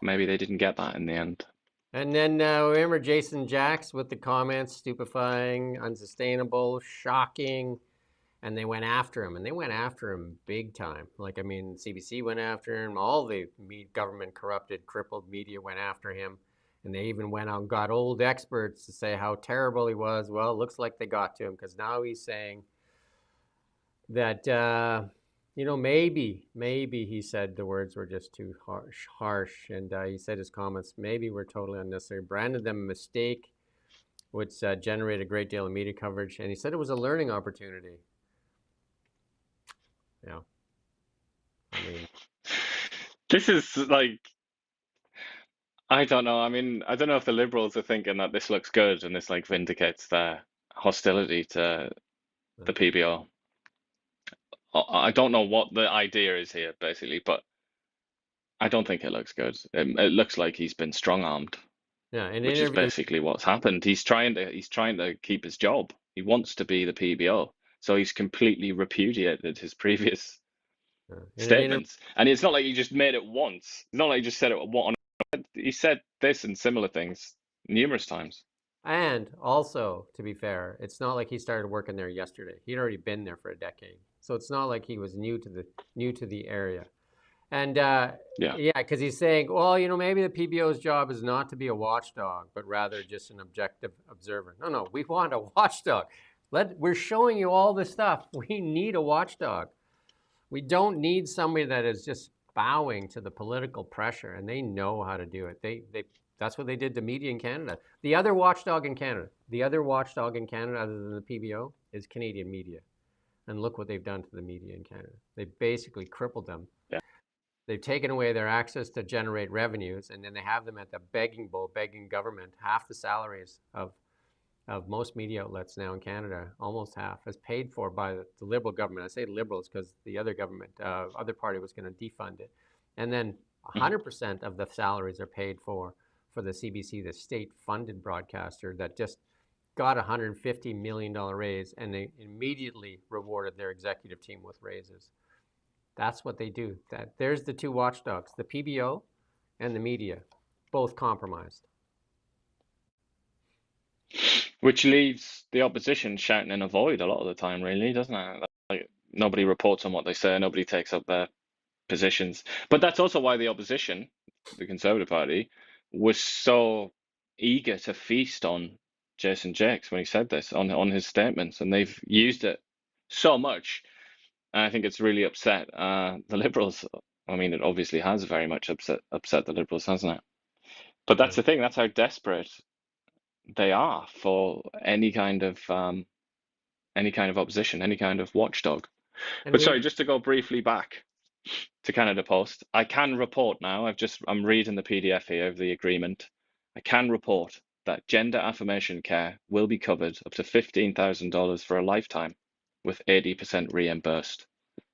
maybe they didn't get that in the end. And then remember Jason Jacks with the comments, stupefying, unsustainable, shocking, and they went after him, and they went after him big time. Like, I mean, CBC went after him, all the government corrupted, crippled media went after him, and they even went out and got old experts to say how terrible he was. Well, it looks like they got to him, because now he's saying that, maybe he said the words were just too harsh, and he said his comments maybe were totally unnecessary, branded them a mistake, which generated a great deal of media coverage, and he said it was a learning opportunity. Yeah. I mean, this is like, I don't know. I mean, I don't know if the Liberals are thinking that this looks good and this like vindicates their hostility to the PBO. I don't know what the idea is here, basically, but I don't think it looks good. It looks like he's been strong-armed, yeah, which is basically what's happened. He's trying to keep his job. He wants to be the PBO, so he's completely repudiated his previous statements. And it's not like he just made it once. It's not like he just said it once. He said this and similar things numerous times. And also, to be fair, it's not like he started working there yesterday. He'd already been there for a decade, so it's not like he was new to the area. And because he's saying, well, maybe the PBO's job is not to be a watchdog, but rather just an objective observer. No, we want a watchdog. We're showing you all this stuff. We need a watchdog. We don't need somebody that is just bowing to the political pressure, and they know how to do it. That's what they did to media in Canada. The other watchdog in Canada, other than the PBO, is Canadian media. And look what they've done to the media in Canada. They basically crippled them. Yeah. They've taken away their access to generate revenues, and then they have them at the begging bowl, begging government half the salaries of most media outlets now in Canada, almost half, is paid for by the Liberal government. I say Liberals because the other government, other party was going to defund it. And then 100% of the salaries are paid for the CBC, the state-funded broadcaster that just got a $150 million raise, and they immediately rewarded their executive team with raises. That's what they do. There's the two watchdogs, the PBO and the media, both compromised. Which leaves the opposition shouting in a void a lot of the time, really, doesn't it? Like, nobody reports on what they say, nobody takes up their positions. But that's also why the opposition, the Conservative Party, was so eager to feast on Jason Jacks when he said this, on his statements, and they've used it so much. And I think it's really upset the Liberals. I mean, it obviously has very much upset the Liberals, hasn't it? But that's the thing. That's how desperate they are for any kind of opposition, any kind of watchdog. But sorry, just to go briefly back to Canada Post, I can report now. I'm reading the PDF here of the agreement. I can report that gender affirmation care will be covered up to $15,000 for a lifetime, with 80% reimbursed.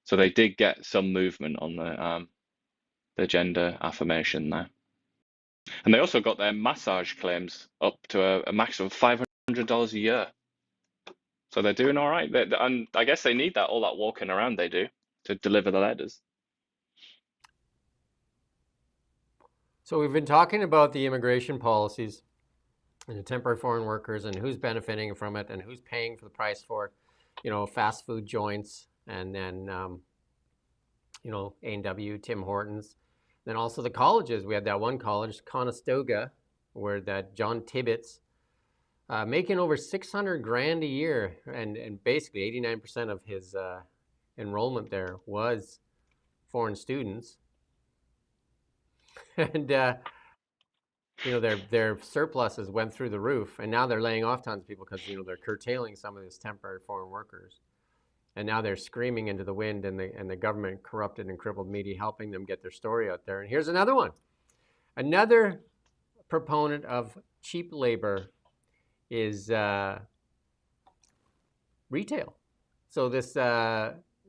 So they did get some movement on the gender affirmation there. And they also got their massage claims up to a maximum of $500 a year. So they're doing all right. And I guess they need all that walking around they do to deliver the letters. So we've been talking about the immigration policies and the temporary foreign workers and who's benefiting from it and who's paying for the price for it. Fast food joints, and then, A&W, Tim Hortons. Then also the colleges. We had that one college, Conestoga, where that John Tibbetts, making over $600,000 a year, and basically 89% of his enrollment there was foreign students. And their surpluses went through the roof, and now they're laying off tons of people because they're curtailing some of these temporary foreign workers. And now they're screaming into the wind, and the government corrupted and crippled media helping them get their story out there. And here's another one. Another proponent of cheap labor is retail. So this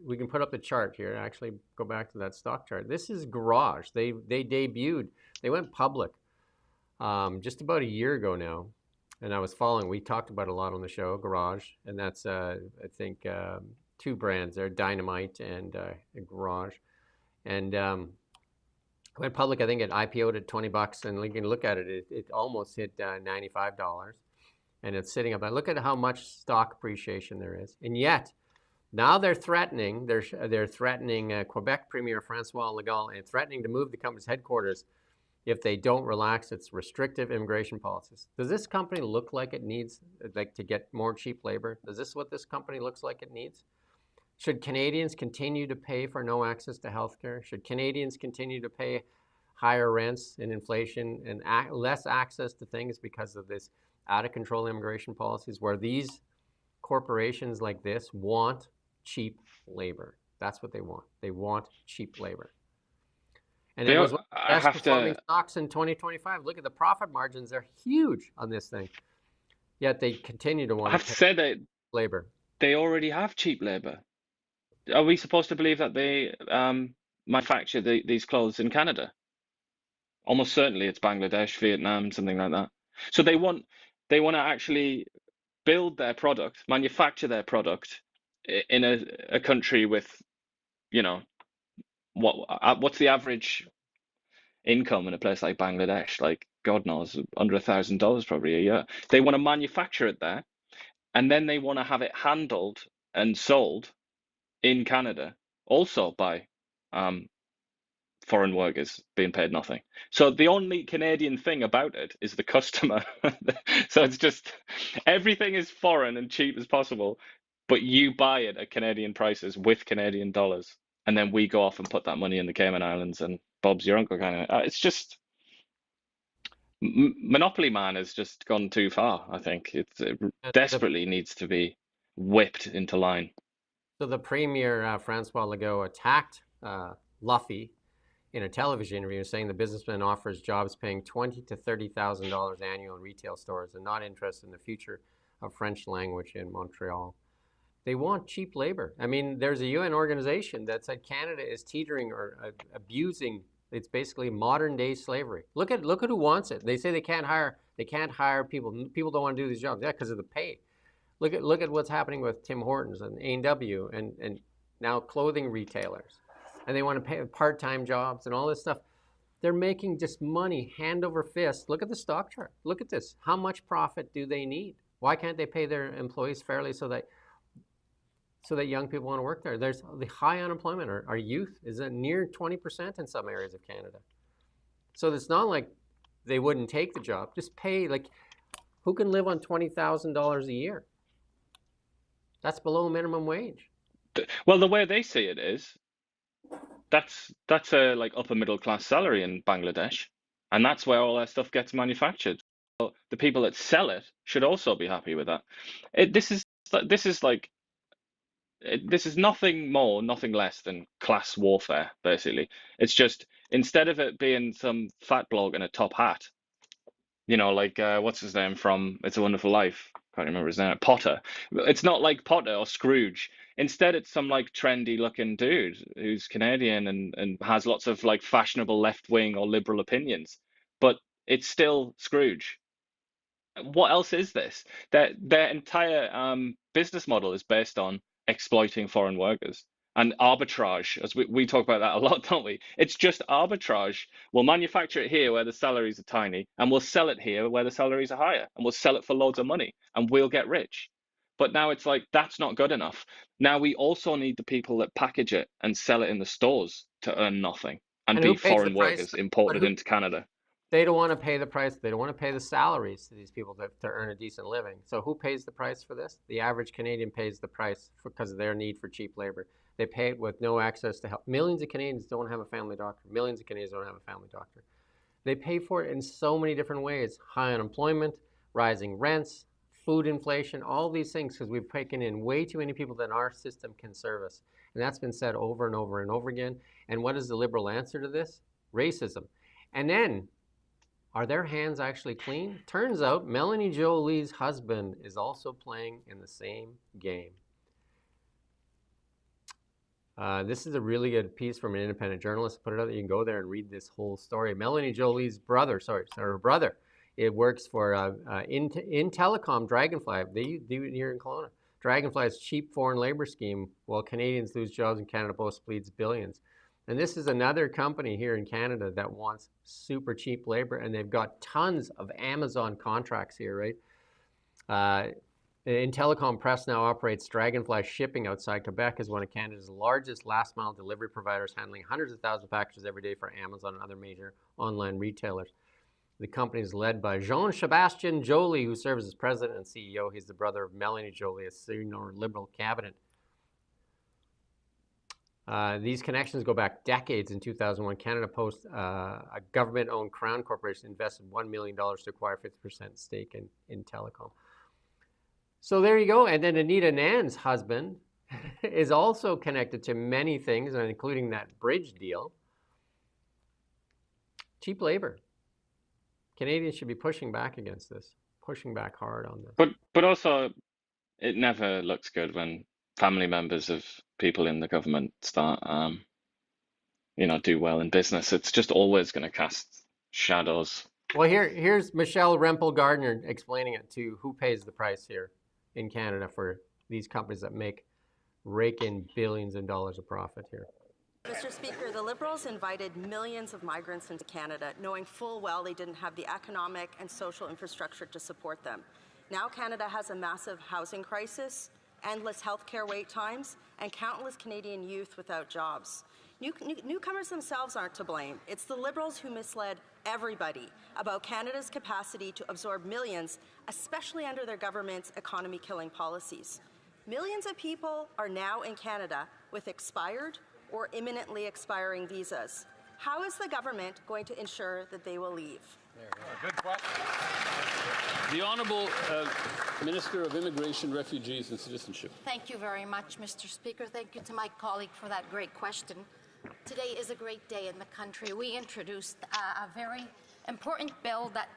we can put up the chart here. Actually, go back to that stock chart. This is Garage. They debuted. They went public just about a year ago now, and I was following. We talked about it a lot on the show, Garage, and that's I think two brands there, Dynamite and Garage, and went public. I think it IPO'd at $20, and you can look at it. It almost hit $95, and it's sitting up. I look at how much stock appreciation there is, and yet. Now they're threatening. They're threatening Quebec Premier François Legault and threatening to move the company's headquarters if they don't relax its restrictive immigration policies. Does this company look like it needs to get more cheap labor? Is this what this company looks like it needs? Should Canadians continue to pay for no access to healthcare? Should Canadians continue to pay higher rents and inflation and less access to things because of this out of control immigration policies where these corporations like this want cheap labor? That's what they want. They want cheap labor. And it was one of the best performing stocks in 2025. Look at the profit margins. They're huge on this thing. Yet they continue to want I have to say that labor. They already have cheap labor. Are we supposed to believe that they manufacture these clothes in Canada? Almost certainly it's Bangladesh, Vietnam, something like that. So they want to actually build their product, manufacture their product in a country with, you know, what's the average income in a place like Bangladesh? Like, God knows, under $1,000 probably a year. They want to manufacture it there, and then they want to have it handled and sold in Canada, also by foreign workers being paid nothing. So the only Canadian thing about it is the customer. So it's just everything is foreign and cheap as possible, but you buy it at Canadian prices with Canadian dollars, and then we go off and put that money in the Cayman Islands and Bob's your uncle kind of. It's just Monopoly Man has just gone too far. I think it desperately needs to be whipped into line. So the Premier, François Legault, attacked Luffy in a television interview, saying the businessman offers jobs paying $20,000 to $30,000 annual in retail stores and not interested in the future of French language in Montreal. They want cheap labor. I mean, there's a UN organization that said Canada is teetering or abusing. It's basically modern day slavery. Look at who wants it. They say they can't hire people. People don't want to do these jobs. Yeah, because of the pay. Look at what's happening with Tim Hortons and A&W and now clothing retailers. And they want to pay part-time jobs and all this stuff. They're making just money hand over fist. Look at the stock chart. Look at this. How much profit do they need? Why can't they pay their employees fairly so that young people want to work there? There's the high unemployment. Our youth is at near 20% in some areas of Canada. So it's not like they wouldn't take the job. Just pay, like, who can live on $20,000 a year? That's below minimum wage. Well, the way they see it is, that's a like upper middle class salary in Bangladesh, and that's where all their stuff gets manufactured. So the people that sell it should also be happy with that. This is nothing more, nothing less than class warfare, basically. It's just, instead of it being some fat bloke in a top hat, you know, like what's his name from It's a Wonderful Life? Can't remember his name. Potter. It's not like Potter or Scrooge. Instead, it's some like trendy looking dude who's Canadian and has lots of like fashionable left wing or liberal opinions. But it's still Scrooge. What else is this? Their entire business model is based on exploiting foreign workers and arbitrage, as we talk about that a lot, don't we? It's just arbitrage. We'll manufacture it here where the salaries are tiny, and we'll sell it here where the salaries are higher, and we'll sell it for loads of money, and we'll get rich. But now it's like, that's not good enough. Now we also need the people that package it and sell it in the stores to earn nothing and be foreign workers imported into Canada. They don't want to pay the price. They don't want to pay the salaries to these people to earn a decent living. So who pays the price for this? The average Canadian pays the price because of their need for cheap labor. They pay it with no access to health. Millions of Canadians don't have a family doctor. Millions of Canadians don't have a family doctor. They pay for it in so many different ways. High unemployment, rising rents, food inflation, all these things, because we've taken in way too many people that our system can service. And that's been said over and over and over again. And what is the liberal answer to this? Racism. And then, are their hands actually clean? Turns out Melanie Jolie's husband is also playing in the same game. This is a really good piece from an independent journalist. Put it out there. You can go there and read this whole story. Melanie Jolie's brother, her brother, it works for in Telecom Dragonfly. They do it here in Kelowna. Dragonfly's cheap foreign labor scheme, while Canadians lose jobs in Canada, both bleeds billions. And this is another company here in Canada that wants super cheap labor, and they've got tons of Amazon contracts here, right? Telecom Press now operates Dragonfly Shipping outside Quebec as one of Canada's largest last-mile delivery providers, handling hundreds of thousands of packages every day for Amazon and other major online retailers. The company is led by Jean-Sébastien Joly, who serves as president and CEO. He's the brother of Melanie Joly, a senior Liberal cabinet. These connections go back decades. In 2001, Canada Post, a government-owned Crown Corporation, invested $1 million to acquire 50% stake in Telecom. So there you go. And then Anita Nan's husband is also connected to many things, including that bridge deal. Cheap labor. Canadians should be pushing back against this, pushing back hard on this. But also, it never looks good when family members of people in the government start, do well in business. It's just always going to cast shadows. Well, here's Michelle Rempel Gardner explaining it to who pays the price here in Canada for these companies that rake in billions of dollars of profit here. Mr. Speaker, the Liberals invited millions of migrants into Canada, knowing full well they didn't have the economic and social infrastructure to support them. Now Canada has a massive housing crisis, endless healthcare wait times, and countless Canadian youth without jobs. Newcomers themselves aren't to blame. It's the Liberals who misled everybody about Canada's capacity to absorb millions, especially under their government's economy-killing policies. Millions of people are now in Canada with expired or imminently expiring visas. How is the government going to ensure that they will leave? Good question. The Honourable Minister of Immigration, Refugees and Citizenship. Thank you very much, Mr. Speaker. Thank you to my colleague for that great question. Today is a great day in the country. We introduced a very important bill that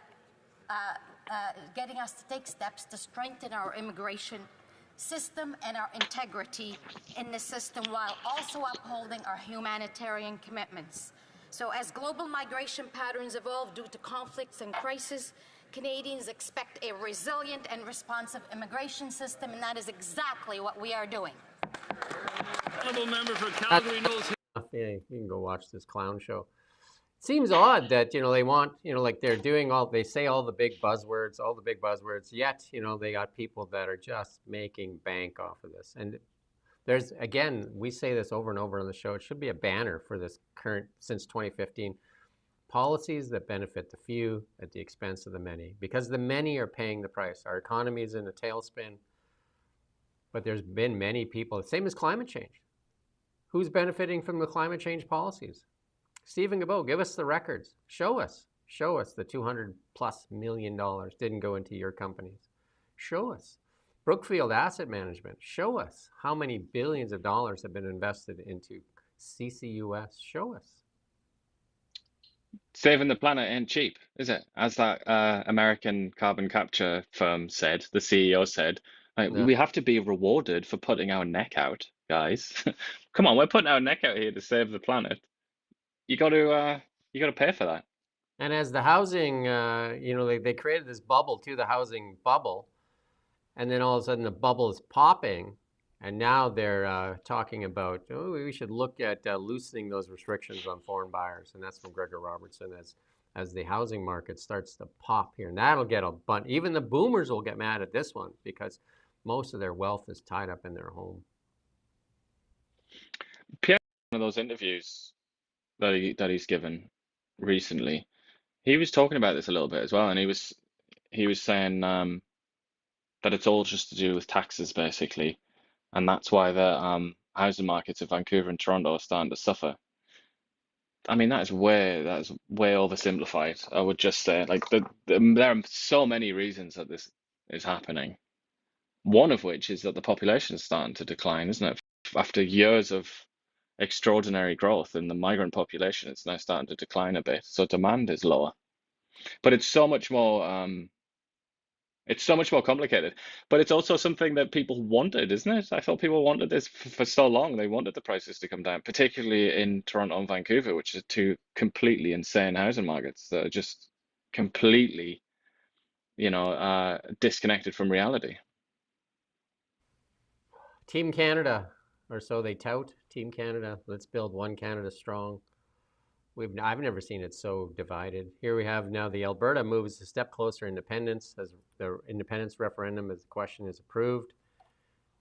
getting us to take steps to strengthen our immigration system and our integrity in the system while also upholding our humanitarian commitments. So as global migration patterns evolve due to conflicts and crisis, Canadians expect a resilient and responsive immigration system, and that is exactly what we are doing. Honourable Member for Calgary knows. Yeah, you can go watch this clown show. It seems odd that, they want, like they're doing they say all the big buzzwords, yet, they got people that are just making bank off of this. And there's, again, we say this over and over on the show, it should be a banner for this current, since 2015, policies that benefit the few at the expense of the many, because the many are paying the price. Our economy is in a tailspin, but there's been many people, same as climate change. Who's benefiting from the climate change policies? Stephen Guilbeault, give us the records. Show us the $200+ million didn't go into your companies. Show us. Brookfield Asset Management, show us how many billions of dollars have been invested into CCUS. Show us. Saving the planet ain't cheap, is it? As that American carbon capture firm said, the CEO said, we have to be rewarded for putting our neck out, guys. Come on, we're putting our neck out here to save the planet. You got to pay for that. And as the housing, they created this bubble too, the housing bubble, and then all of a sudden the bubble is popping, and now they're talking about, we should look at loosening those restrictions on foreign buyers, and that's from Gregor Robertson as the housing market starts to pop here. And that'll get a bunch, even the boomers will get mad at this one because most of their wealth is tied up in their home. Pierre, one of those interviews that he's given recently, he was talking about this a little bit as well, and he was saying that it's all just to do with taxes basically, and that's why the housing markets of Vancouver and Toronto are starting to suffer. I mean, that is way oversimplified. I would just say, like, there are so many reasons that this is happening. One of which is that the population is starting to decline, isn't it? After years of extraordinary growth in the migrant population, it's now starting to decline a bit. So demand is lower. But it's so much more It's so much more complicated, but it's also something that people wanted, isn't it? I thought people wanted this for so long. They wanted the prices to come down, particularly in Toronto and Vancouver, which are two completely insane housing markets that are just completely, disconnected from reality. Team Canada, or so they tout. Team Canada, let's build one Canada strong. I've never seen it so divided. Here we have now the Alberta moves a step closer to independence as the independence referendum as the question is approved.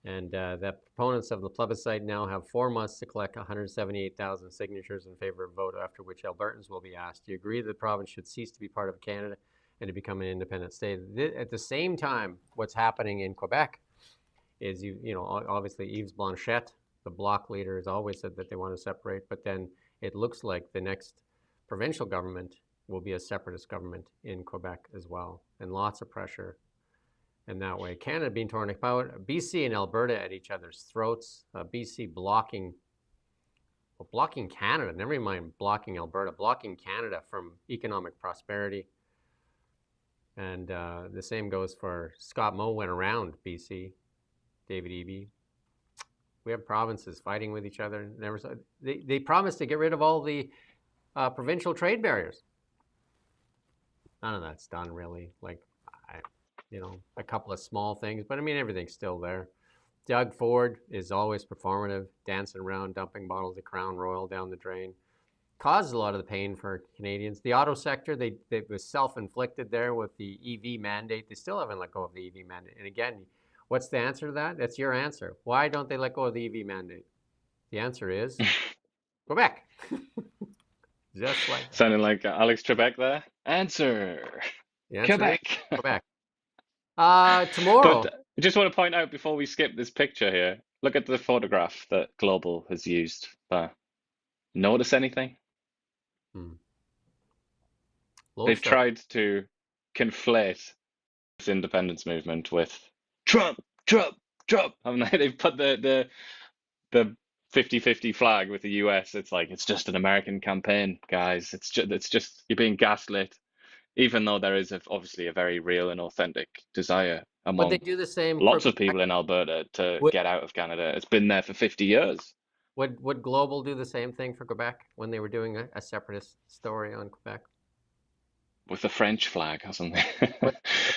And the proponents of the plebiscite now have 4 months to collect 178,000 signatures in favor of a vote, after which Albertans will be asked, do you agree that the province should cease to be part of Canada and to become an independent state? At the same time, what's happening in Quebec is, obviously Yves Blanchette, the Bloc leader, has always said that they want to separate, but then it looks like the next provincial government will be a separatist government in Quebec as well, and lots of pressure. And that way, Canada being torn apart, BC and Alberta at each other's throats. BC blocking Canada, never mind blocking Alberta, blocking Canada from economic prosperity. And the same goes for Scott Moe went around BC, David Eby. We have provinces fighting with each other. They promised to get rid of all the provincial trade barriers. None of that's done, really. A couple of small things, but I mean, everything's still there. Doug Ford is always performative, dancing around, dumping bottles of Crown Royal down the drain. Caused a lot of the pain for Canadians. The auto sector, they was self-inflicted there with the EV mandate. They still haven't let go of the EV mandate. And again, what's the answer to that? That's your answer. Why don't they let go of the EV mandate? The answer is Quebec. Just like that. Sounding like Alex Trebek there. Answer. Quebec. Quebec. Tomorrow. But I just want to point out before we skip this picture here, look at the photograph that Global has used. Notice anything? They've tried to conflate this independence movement with Trump. Haven't they? They've put the 50-50 flag with the US. It's like, it's just an American campaign, guys. It's just you're being gaslit, even though there is obviously a very real and authentic desire among they do the same lots of people in Alberta to get out of Canada. It's been there for 50 years. Would Global do the same thing for Quebec when they were doing a separatist story on Quebec? With the French flag or something.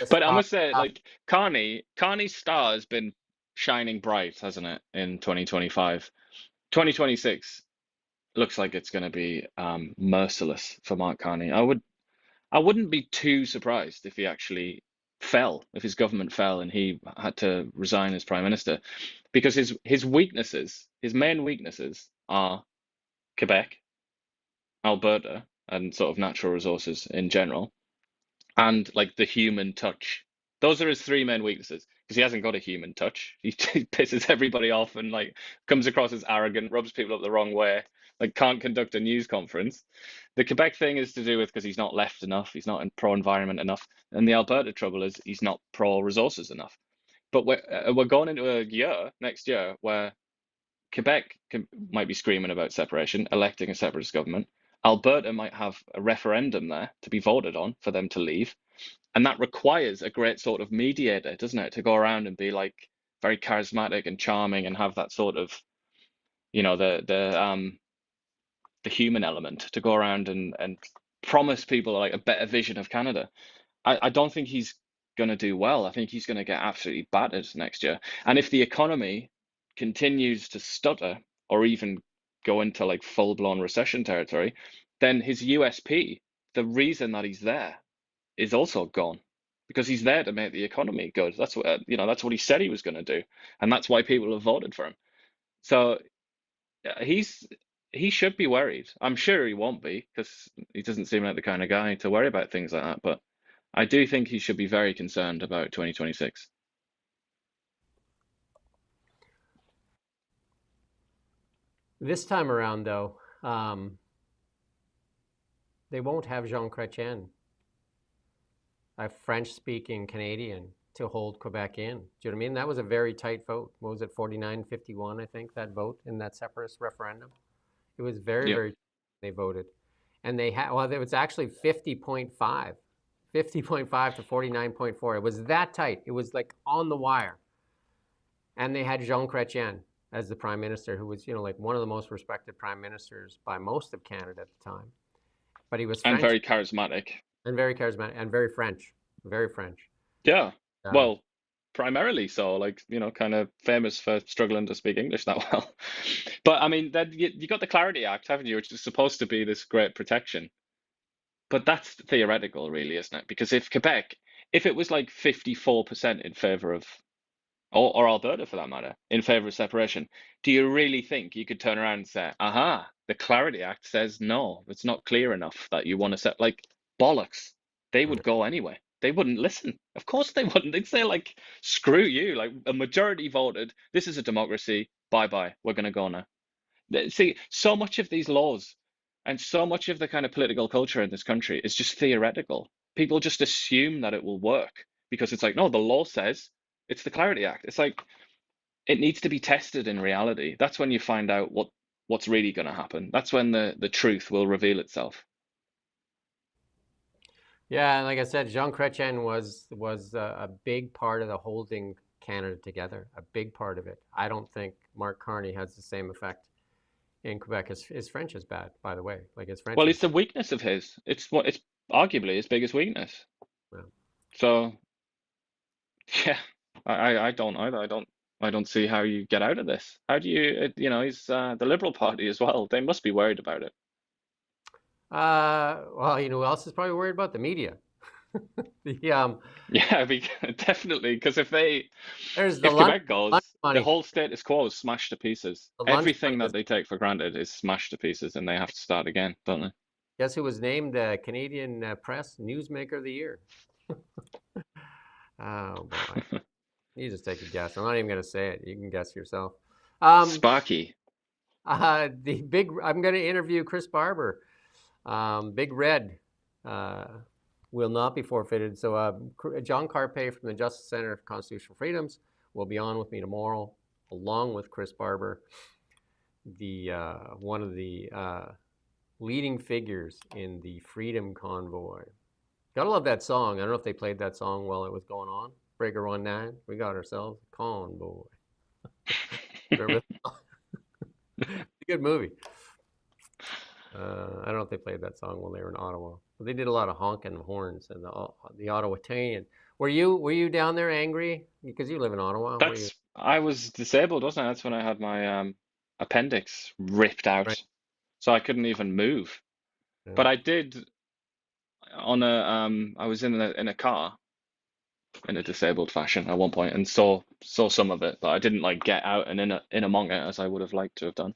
But I must say, like, Carney's star has been shining bright, hasn't it, in 2025. 2026 looks like it's going to be merciless for Mark Carney. I wouldn't be too surprised if he actually fell, if his government fell and he had to resign as prime minister, because his weaknesses, his main weaknesses are Quebec, Alberta, and sort of natural resources in general, and like the human touch. Those are his three main weaknesses, because he hasn't got a human touch. He pisses everybody off and like comes across as arrogant, rubs people up the wrong way, like can't conduct a news conference. The Quebec thing is to do with because he's not left enough, he's not pro-environment enough, and the Alberta trouble is he's not pro-resources enough. But we're going into a year, next year, where Quebec might be screaming about separation, electing a separatist government. Alberta might have a referendum there to be voted on for them to leave. And that requires a great sort of mediator, doesn't it? To go around and be like very charismatic and charming and have that sort of, the human element to go around and promise people like a better vision of Canada. I don't think he's going to do well. I think he's going to get absolutely battered next year. And if the economy continues to stutter or even go into like full-blown recession territory, then his USP, the reason that he's there, is also gone, because he's there to make the economy good. That's what that's what he said he was going to do, and that's why people have voted for him. So he should be worried. I'm sure he won't be, because he doesn't seem like the kind of guy to worry about things like that. But I do think he should be very concerned about 2026. This time around, though, they won't have Jean Chrétien, a French-speaking Canadian, to hold Quebec in. Do you know what I mean? That was a very tight vote. What was it, 49-51, I think, that vote in that separatist referendum? It was very, very, they voted. And they had, well, it was actually 50.5 50.5 to 49.4. It was that tight. It was like on the wire. And they had Jean Chrétien as the prime minister, who was, like one of the most respected prime ministers by most of Canada at the time. But he was And French very charismatic. and very charismatic and very French. Very French. Yeah. Um, Well, primarily so, like, kind of famous for struggling to speak English that well. But I mean, then you got the Clarity Act, haven't you, which is supposed to be this great protection. But that's theoretical, really, isn't it? Because if it was like 54% in favor of, or Alberta for that matter, in favor of separation, do you really think you could turn around and say, aha, the Clarity Act says no, it's not clear enough that you want to set, like, bollocks. They would go anyway. They wouldn't listen. Of course they wouldn't. They'd say, like, screw you. Like, a majority voted, this is a democracy, bye-bye, we're going to go now. See, so much of these laws and so much of the kind of political culture in this country is just theoretical. People just assume that it will work because it's like, no, the law says it's the Clarity Act. It's like, it needs to be tested in reality. That's when you find out what's really going to happen. That's when the truth will reveal itself. Yeah, and like I said, Jean Chrétien was a big part of the holding Canada together, a big part of it. I don't think Mark Carney has the same effect in Quebec. His French is bad, by the way. Like his French. Well, it's a weakness of his. It's arguably his biggest weakness. Yeah. So, yeah, I don't either. I don't see how you get out of this. How do you, he's the Liberal Party as well. They must be worried about it. Well, who else is probably worried about the media? Yeah, definitely. Because if there's Quebec goes, money. the whole status quo is smashed to pieces. Everything that they take for granted is smashed to pieces, and they have to start again, don't they? Guess who was named Canadian Press Newsmaker of the Year? Oh boy, you just take a guess. I'm not even going to say it. You can guess yourself. Sparky. I'm going to interview Chris Barber. Big Red will not be forfeited. So John Carpay from the Justice Center for Constitutional Freedoms will be on with me tomorrow, along with Chris Barber, the one of the leading figures in the Freedom Convoy. Gotta love that song. I don't know if they played that song while it was going on. Breaker 19, we got ourselves a convoy. Remember that? It's a good movie. I don't know if they played that song while they were in Ottawa, but they did a lot of honking of horns and the Ottawatanian. Were you down there angry because you live in Ottawa? I was disabled, wasn't I? That's when I had my appendix ripped out, Right. So I couldn't even move. Yeah. But I did I was in a car in a disabled fashion at one point and saw some of it, but I didn't like get out and in among it as I would have liked to have done.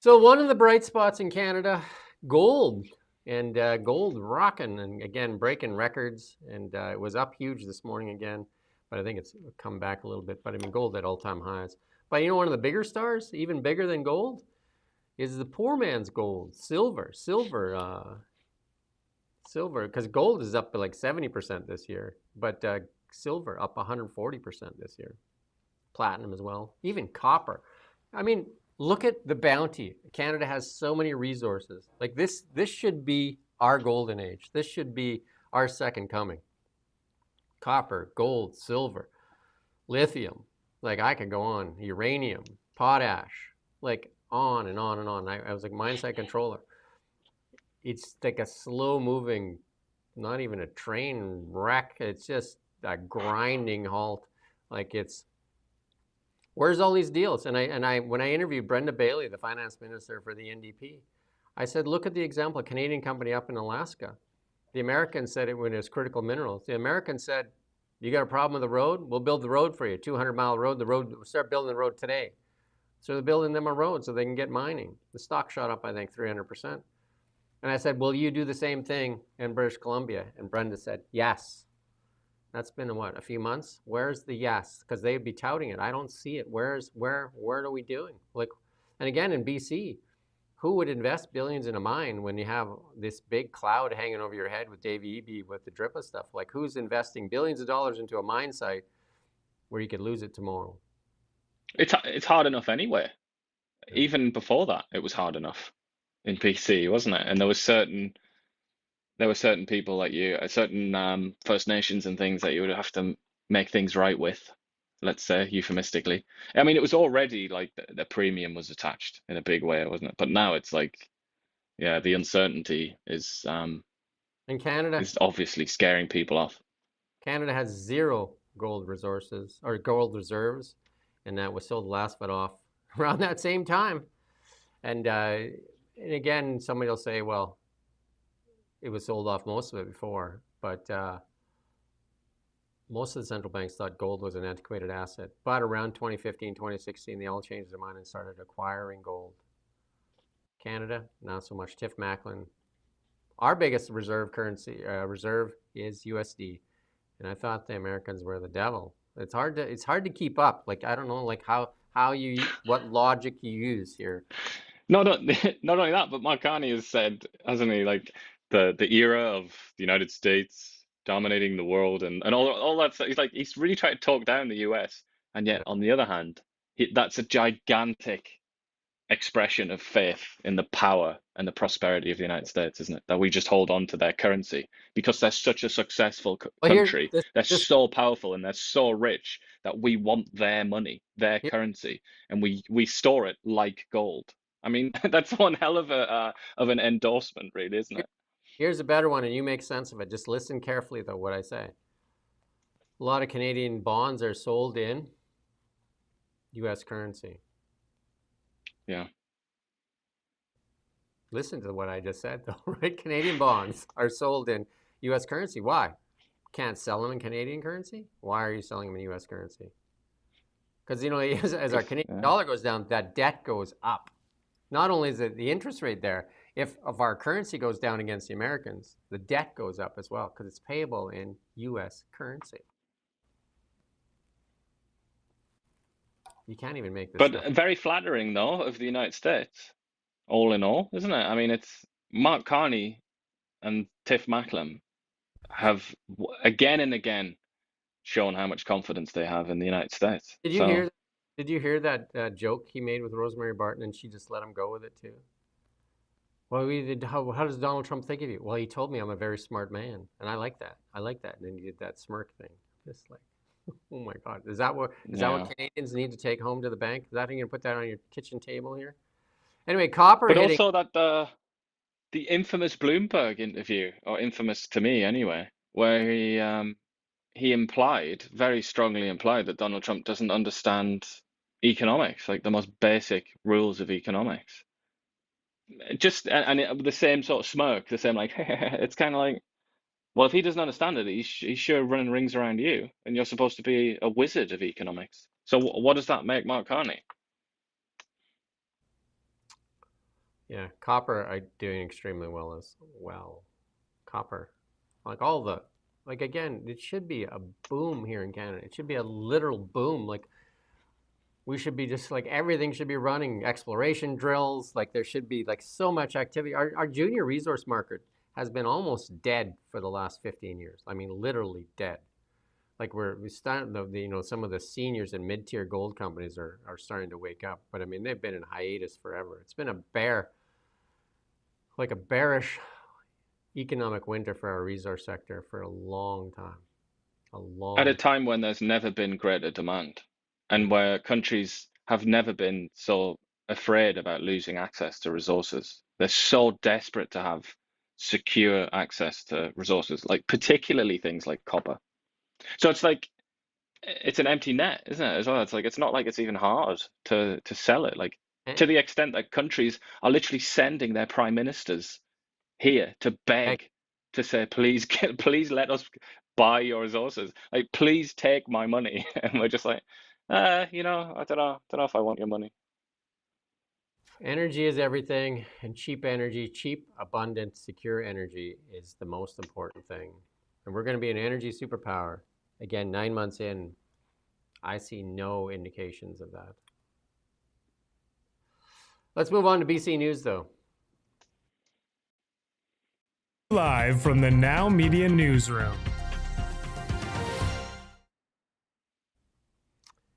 So one of the bright spots in Canada, gold, and gold rocking and again breaking records, and it was up huge this morning again, but I think it's come back a little bit. But I mean, gold at all-time highs. But one of the bigger stars, even bigger than gold, is the poor man's gold, silver, because gold is up like 70% this year, but silver up 140% this year. Platinum as well, even copper. I mean, look at the bounty. Canada has so many resources. Like this should be our golden age. This should be our second coming. Copper, gold, silver, lithium. Like I could go on. Uranium, potash, like on and on and on. I was like mindset controller. It's like a slow moving, not even a train wreck. It's just a grinding halt. Like where's all these deals? And I when I interviewed Brenda Bailey, the finance minister for the NDP, I said, look at the example, a Canadian company up in Alaska. The Americans said it when it was critical minerals. The Americans said, you got a problem with the road? We'll build the road for you, 200-mile road. We'll start building the road today. So they're building them a road so they can get mining. The stock shot up, I think, 300%. And I said, will you do the same thing in British Columbia? And Brenda said, yes. That's been, a few months? Where's the yes? Because they'd be touting it. I don't see it. Where are we doing? Like, and again, in BC, who would invest billions in a mine when you have this big cloud hanging over your head with Dave Eby with the DRIPA stuff? Like, who's investing billions of dollars into a mine site where you could lose it tomorrow? It's hard enough anyway. Even before that, it was hard enough in BC, wasn't it? And there was certain there were certain people like you, certain First Nations and things that you would have to make things right with, let's say, euphemistically. I mean, it was already like the premium was attached in a big way, wasn't it? But now it's like, yeah, the uncertainty In Canada, is obviously scaring people off. Canada has 0 gold resources or gold reserves, and that was sold last but off around that same time. And again, somebody will say, well, it was sold off most of it before, but most of the central banks thought gold was an antiquated asset. But around 2015, 2016, they all changed their mind and started acquiring gold. Canada, not so much. Tiff Macklin. Our biggest reserve currency reserve is USD, and I thought the Americans were the devil. It's hard to keep up. Like, I don't know, like how you, what logic you use here. Not not only that, but Mark Carney has said, hasn't he, like the era of the United States dominating the world and all that stuff. He's really trying to talk down the US, and yet on the other hand, that's a gigantic expression of faith in the power and the prosperity of the United States, isn't it? That we just hold on to their currency because they're such a successful country. They're so powerful and they're so rich that we want their money, their currency, and we store it like gold. I mean, that's one hell of an endorsement, really, isn't it? Here's a better one, and you make sense of it. Just listen carefully, though, what I say. A lot of Canadian bonds are sold in U.S. currency. Yeah. Listen to what I just said, though, right? Canadian bonds are sold in U.S. currency. Why? Can't sell them in Canadian currency? Why are you selling them in U.S. currency? Because, you know, as our Canadian dollar goes down, that debt goes up. Not only is it the interest rate there, if our currency goes down against the Americans, the debt goes up as well because it's payable in U.S. currency. You can't even make this But stuff. very flattering, though, of the United States, all in all, isn't it? I mean, it's Mark Carney and Tiff Macklin have again and again shown how much confidence they have in the United States. Did you hear that joke he made with Rosemary Barton, and she just let him go with it too? Well, how does Donald Trump think of you? Well, he told me I'm a very smart man, and I like that. I like that. And then he did that smirk thing, just like, oh my God, is that what Canadians need to take home to the bank? Is that how you're gonna put that on your kitchen table here? Anyway, copper. But also that the infamous Bloomberg interview, or infamous to me anyway, where he implied, very strongly implied, that Donald Trump doesn't understand economics, like the most basic rules of economics. And the same sort of smirk, the same like, it's kind of like, well, if he doesn't understand it, he's sure running rings around you, and you're supposed to be a wizard of economics. So what does that make Mark Carney? Yeah, copper are doing extremely well as well. Copper, like again, it should be a boom here in Canada. It should be a literal boom. Like, we should be just like, everything should be running, exploration drills. Like, there should be like so much activity. Our junior resource market has been almost dead for the last 15 years. I mean, literally dead. Like, we started, some of the seniors and mid-tier gold companies are starting to wake up. But I mean, they've been in hiatus forever. It's been a bearish economic winter for our resource sector for a long time. At a time when there's never been greater demand, and where countries have never been so afraid about losing access to resources. They're so desperate to have secure access to resources, like particularly things like copper. So it's like, it's an empty net, isn't it, as well? It's like, it's not like it's even hard to sell it. Like, to the extent that countries are literally sending their prime ministers here to beg, to say, please let us buy your resources. Like, please take my money. And we're just like, I don't know if I want your money. Energy is everything, and cheap energy, cheap, abundant, secure energy is the most important thing. And we're going to be an energy superpower. Again, 9 months in, I see no indications of that. Let's move on to BC News, though. Live from the Now Media Newsroom.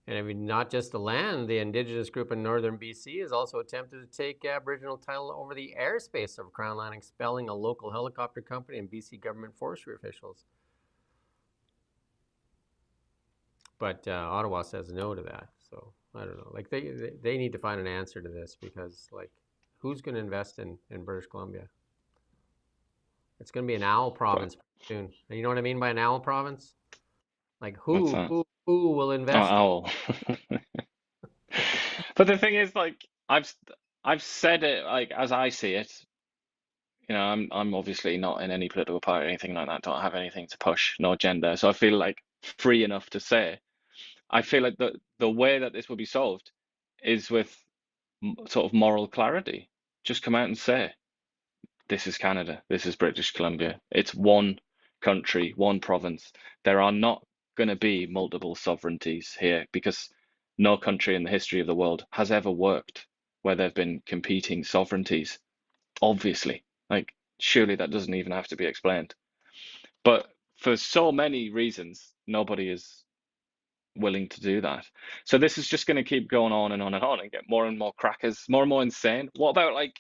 And I mean, not just the land, the Indigenous group in northern BC has also attempted to take Aboriginal title over the airspace of Crown Land, expelling a local helicopter company and BC government forestry officials. But Ottawa says no to that. So I don't know. Like they need to find an answer to this, because like who's going to invest in British Columbia? It's going to be an owl province soon. And you know what I mean by an owl province? Like who will invest? Oh, owl. But the thing is, like I've said it, like as I see it. You know, I'm obviously not in any political party or anything like that. Don't have anything to push, no agenda. So I feel like free enough to say. I feel like the way that this will be solved is with sort of moral clarity. Just come out and say, this is Canada, this is British Columbia. It's one country, one province. There are not going to be multiple sovereignties here, because no country in the history of the world has ever worked where there have been competing sovereignties. Obviously, like surely that doesn't even have to be explained. But for so many reasons, nobody is willing to do that. So this is just going to keep going on and on and on and get more and more crackers, more and more insane. What about like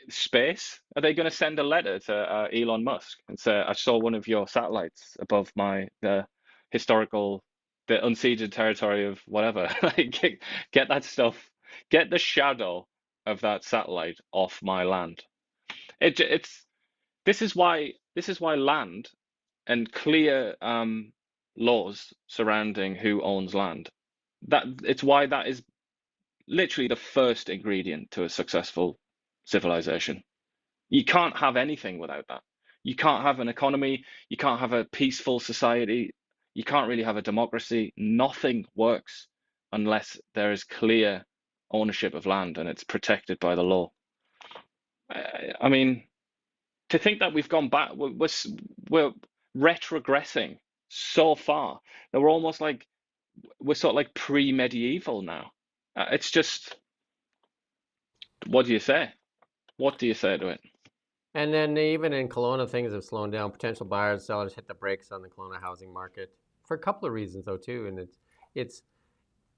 space? Are they going to send a letter to Elon Musk and say, I saw one of your satellites above the unceded territory of whatever. Like, get that stuff, get the shadow of that satellite off my land. This is why land and clear laws surrounding who owns land. It's why that is literally the first ingredient to a successful civilization. You can't have anything without that. You can't have an economy. You can't have a peaceful society. You can't really have a democracy. Nothing works unless there is clear ownership of land and it's protected by the law. I mean, to think that we've gone back, we're retrogressing so far that we're sort of like pre-medieval now. It's just, what do you say? What do you say to it? And then even in Kelowna, things have slowed down. Potential buyers and sellers hit the brakes on the Kelowna housing market for a couple of reasons, though, too. And it's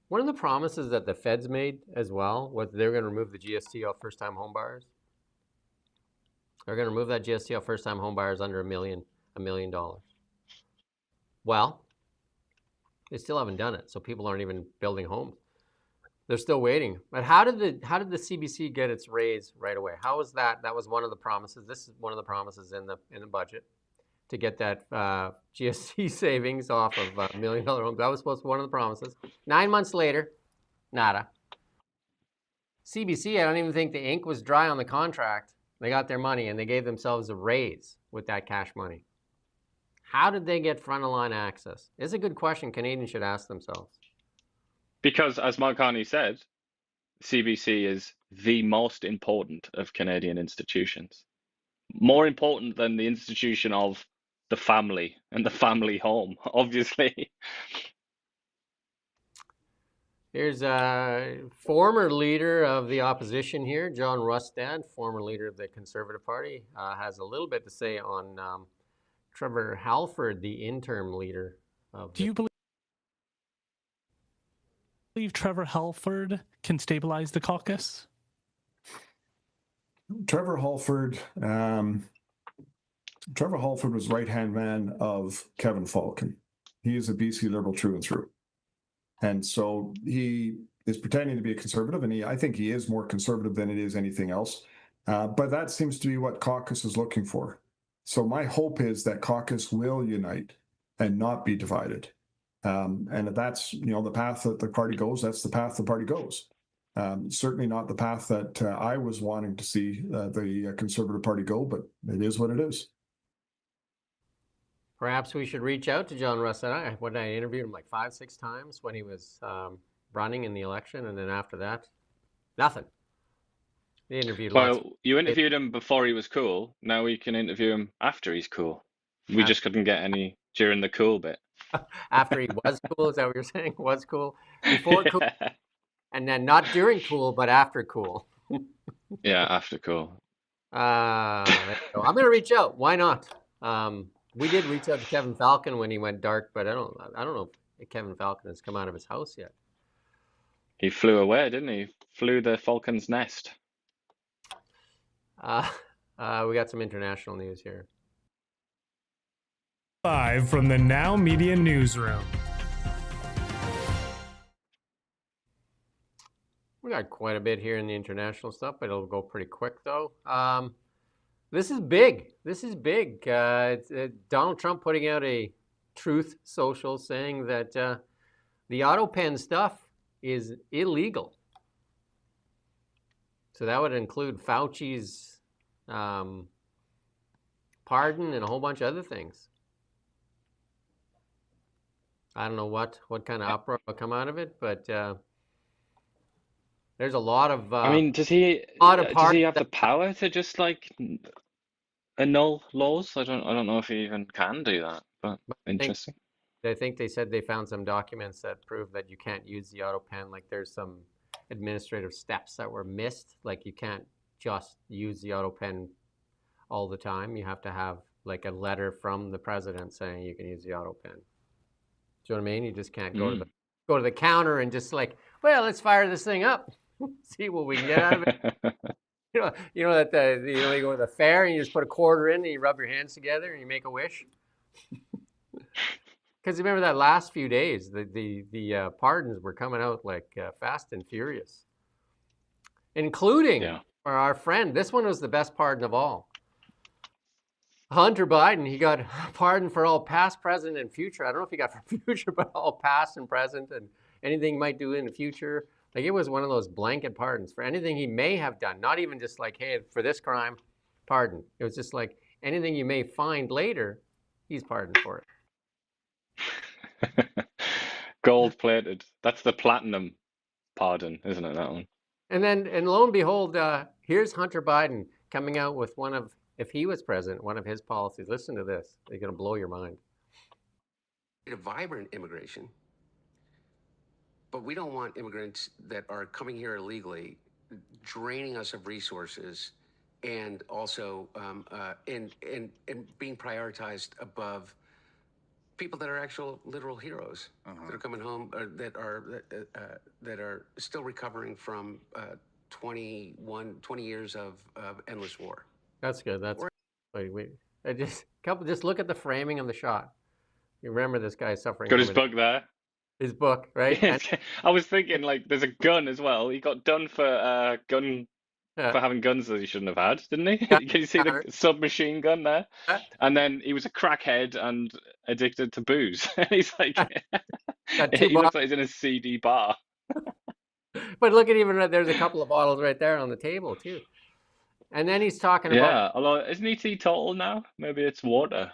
one of the promises that the feds made as well was they're going to remove the GST off first-time home buyers. They're going to remove that GST off first-time home buyers under $1 million. Well, they still haven't done it, so people aren't even building homes. They're still waiting. But how did the CBC get its raise right away? How was that? That was one of the promises. This is one of the promises in the budget to get that GST savings off of $1 million homes. That was supposed to be one of the promises. 9 months later, nada. CBC, I don't even think the ink was dry on the contract. They got their money and they gave themselves a raise with that cash money. How did they get front-of-line access? It's a good question Canadians should ask themselves. Because, as Mark Carney said, CBC is the most important of Canadian institutions. More important than the institution of the family and the family home, obviously. Here's a former leader of the opposition here, John Rustad, former leader of the Conservative Party, has a little bit to say on Trevor Halford, the interim leader of. Do you believe Trevor Halford can stabilize the caucus? Trevor Halford was right-hand man of Kevin Falcon. He is a BC Liberal through and through. And so he is pretending to be a conservative, and I think he is more conservative than it is anything else. But that seems to be what caucus is looking for. So my hope is that caucus will unite and not be divided. And if that's the path that the party goes, that's the path the party goes. Certainly not the path that I was wanting to see the Conservative Party go, but it is what it is. Perhaps we should reach out to John Rustad. I interviewed him like 5-6 times when he was running in the election, and then after that, nothing. He interviewed lots. Well, you interviewed him before he was cool. Now we can interview him after he's cool. We just couldn't get any during the cool bit. After he was cool, is that what you're saying? Was cool? Before cool? And then not during cool, but after cool. Yeah, after cool. I'm going to reach out. Why not? We did reach out to Kevin Falcon when he went dark, but I don't know if Kevin Falcon has come out of his house yet. He flew away, didn't he? Flew the falcon's nest. We got some international news here. Live from the Now Media Newsroom. We got quite a bit here in the international stuff, but it'll go pretty quick though. This is big. This is big. Donald Trump putting out a Truth Social saying that the auto pen stuff is illegal. So that would include Fauci's pardon and a whole bunch of other things. I don't know what kind of uproar will come out of it, but there's a lot of. I mean, does he have the power to just like annul laws? I don't know if he even can do that, but interesting. I think they said they found some documents that prove that you can't use the auto pen. Like there's some administrative steps that were missed. Like you can't just use the auto pen all the time. You have to have like a letter from the president saying you can use the auto pen. Do you know what I mean? You just can't go to the counter and just like, well, let's fire this thing up, see what we can get out of it. You know that you go to the fair and you just put a quarter in and you rub your hands together and you make a wish. Because remember that last few days, the pardons were coming out like fast and furious, including for our friend. This one was the best pardon of all. Hunter Biden, he got pardoned for all past, present, and future. I don't know if he got for future, but all past and present and anything he might do in the future. Like it was one of those blanket pardons for anything he may have done. Not even just like, hey, for this crime, pardon. It was just like anything you may find later, he's pardoned for it. Gold plated. That's the platinum pardon, isn't it, that one? And lo and behold, here's Hunter Biden coming out with one of, if he was president, one of his policies. Listen to this. They're going to blow your mind. A vibrant immigration, but we don't want immigrants that are coming here illegally, draining us of resources, and also and being prioritized above people that are actual literal heroes that are coming home, or that are still recovering from 20 years of endless war. That's good. That's just look at the framing of the shot. You remember this guy suffering. Got his book there. His book, right? I was thinking like there's a gun as well. He got done for for having guns that he shouldn't have had, didn't he? Can you see the submachine gun there? And then he was a crackhead and addicted to booze. He's like, he looks like he's in a CD bar. But look at even there's a couple of bottles right there on the table too. And then he's talking about. Yeah, although isn't he teetotal now? Maybe it's water.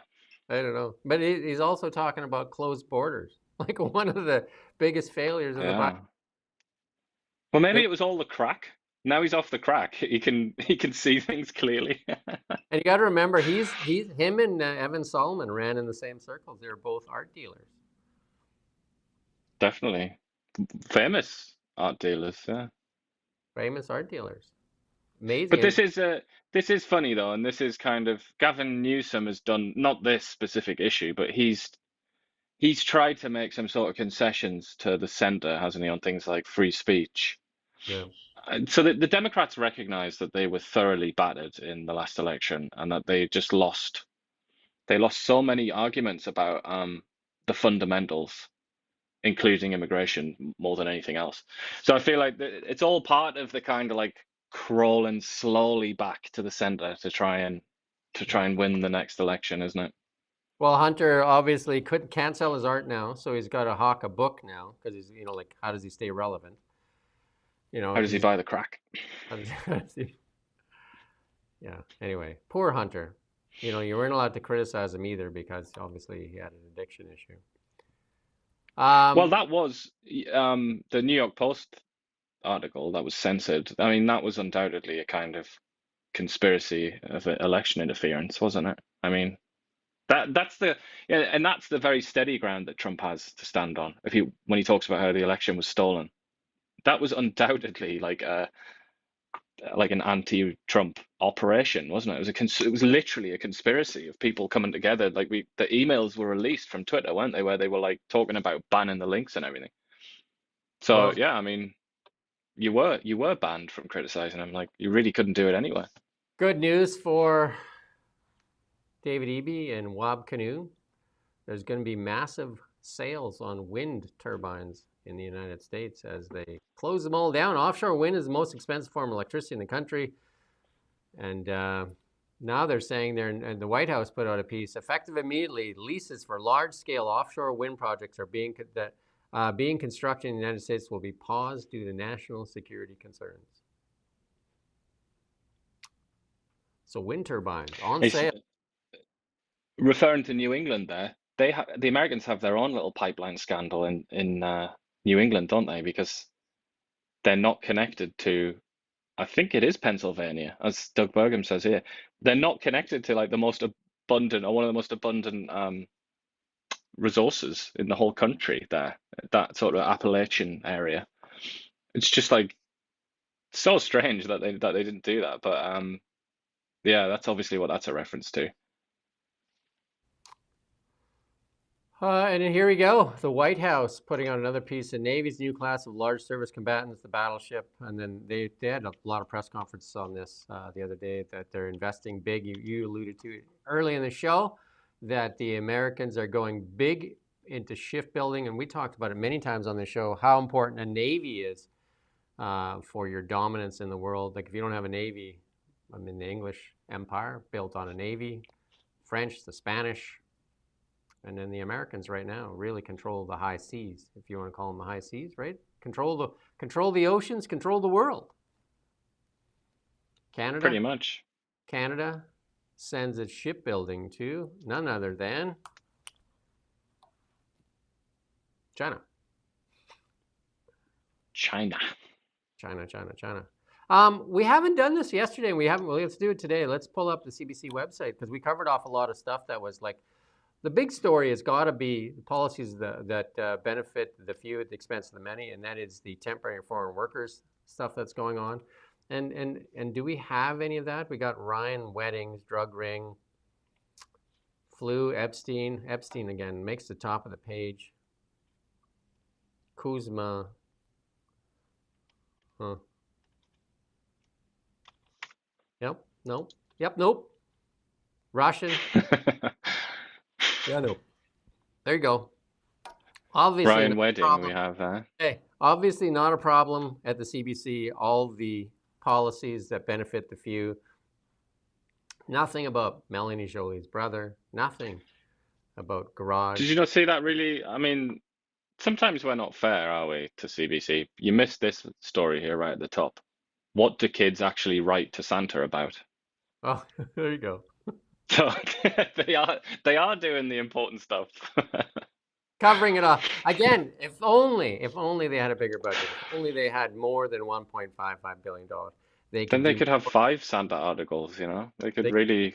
I don't know, but he's also talking about closed borders, like one of the biggest failures of the Bible. Well, maybe it was all the crack. Now he's off the crack. He can see things clearly. And you got to remember, him and Evan Solomon ran in the same circles. They were both art dealers. Definitely, famous art dealers. Yeah, famous art dealers. Amazing. But this is funny though, and this is kind of Gavin Newsom has done not this specific issue, but he's tried to make some sort of concessions to the center, hasn't he, on things like free speech. Yeah. So the Democrats recognize that they were thoroughly battered in the last election and that they just lost. They lost so many arguments about the fundamentals, including immigration, more than anything else. So I feel like it's all part of the kind of like crawling slowly back to the center to try and win the next election, isn't it? Well, Hunter obviously can't sell his art now, so he's got to hawk a book now because he's like how does he stay relevant? How does he buy the crack? Yeah. Anyway, poor Hunter. You weren't allowed to criticize him either because obviously he had an addiction issue. Well, that was the New York Post article that was censored. I mean, that was undoubtedly a kind of conspiracy of election interference, wasn't it? I mean, that's the very steady ground that Trump has to stand on. When he talks about how the election was stolen. That was undoubtedly like an anti-Trump operation, wasn't it? It was literally a conspiracy of people coming together. Like the emails were released from Twitter, weren't they, where they were like talking about banning the links and everything. So yeah, I mean, you were banned from criticizing him. Like, you really couldn't do it anyway. Good news for David Eby and Wab Kinew. There's going to be massive sales on wind turbines in the United States as they close them all down. Offshore wind is the most expensive form of electricity in the country. And now they're saying and the White House put out a piece, effective immediately, leases for large-scale offshore wind projects are being constructed in the United States will be paused due to national security concerns. So wind turbines on sale. Referring to New England there, the Americans have their own little pipeline scandal in New England, don't they? Because they're not connected to, I think it is Pennsylvania, as Doug Burgum says here. They're not connected to like the most abundant or one of the most abundant resources in the whole country there, that sort of Appalachian area. It's just like so strange that they didn't do that. But yeah, that's obviously what that's a reference to. And here we go. The White House putting out another piece. The Navy's new class of large service combatants, the battleship. And then they had a lot of press conferences on this the other day that they're investing big. You alluded to it early in the show that the Americans are going big into shipbuilding. And we talked about it many times on the show, how important a Navy is for your dominance in the world. Like if you don't have a Navy, I mean, the English Empire built on a Navy, French, the Spanish, and then the Americans right now really control the high seas, if you want to call them the high seas, right? Control the oceans, control the world. Canada, pretty much. Canada sends its shipbuilding to none other than China. China. We haven't done this yesterday. Well, let's do it today. Let's pull up the CBC website because we covered off a lot of stuff that was like, the big story has got to be the policies that benefit the few at the expense of the many, and that is the temporary and foreign workers stuff that's going on. And do we have any of that? We got Ryan Weddings, drug ring, flu, Epstein again makes the top of the page. Kuzma, Nope. Russian. Yeah, no. There you go. Obviously, Ryan Wedding, we have that. Hey, obviously not a problem at the CBC. All the policies that benefit the few. Nothing about Melanie Jolie's brother. Nothing about Garage. Did you not see that really? I mean, sometimes we're not fair, are we, to CBC? You missed this story here right at the top. What do kids actually write to Santa about? Oh, there you go. So they are doing the important stuff. Covering it up. Again, if only they had a bigger budget. If only they had more than $1.55 billion. They could have 5 Santa articles, you know? They could really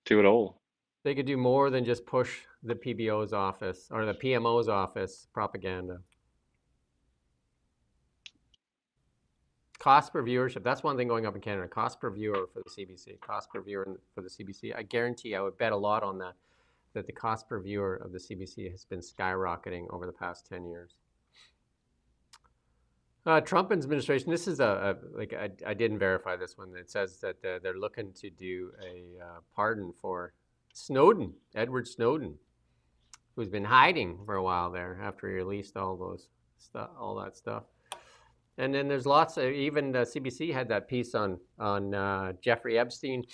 do it all. They could do more than just push the PBO's office or the PMO's office propaganda. Cost per viewership. That's one thing going up in Canada. Cost per viewer for the CBC. Cost per viewer for the CBC. I guarantee I would bet a lot on that the cost per viewer of the CBC has been skyrocketing over the past 10 years. Trump administration, this is I didn't verify this one. It says that they're looking to do a pardon for Snowden, Edward Snowden, who's been hiding for a while there after he released all that stuff. And then there's lots of, even CBC had that piece on Jeffrey Epstein,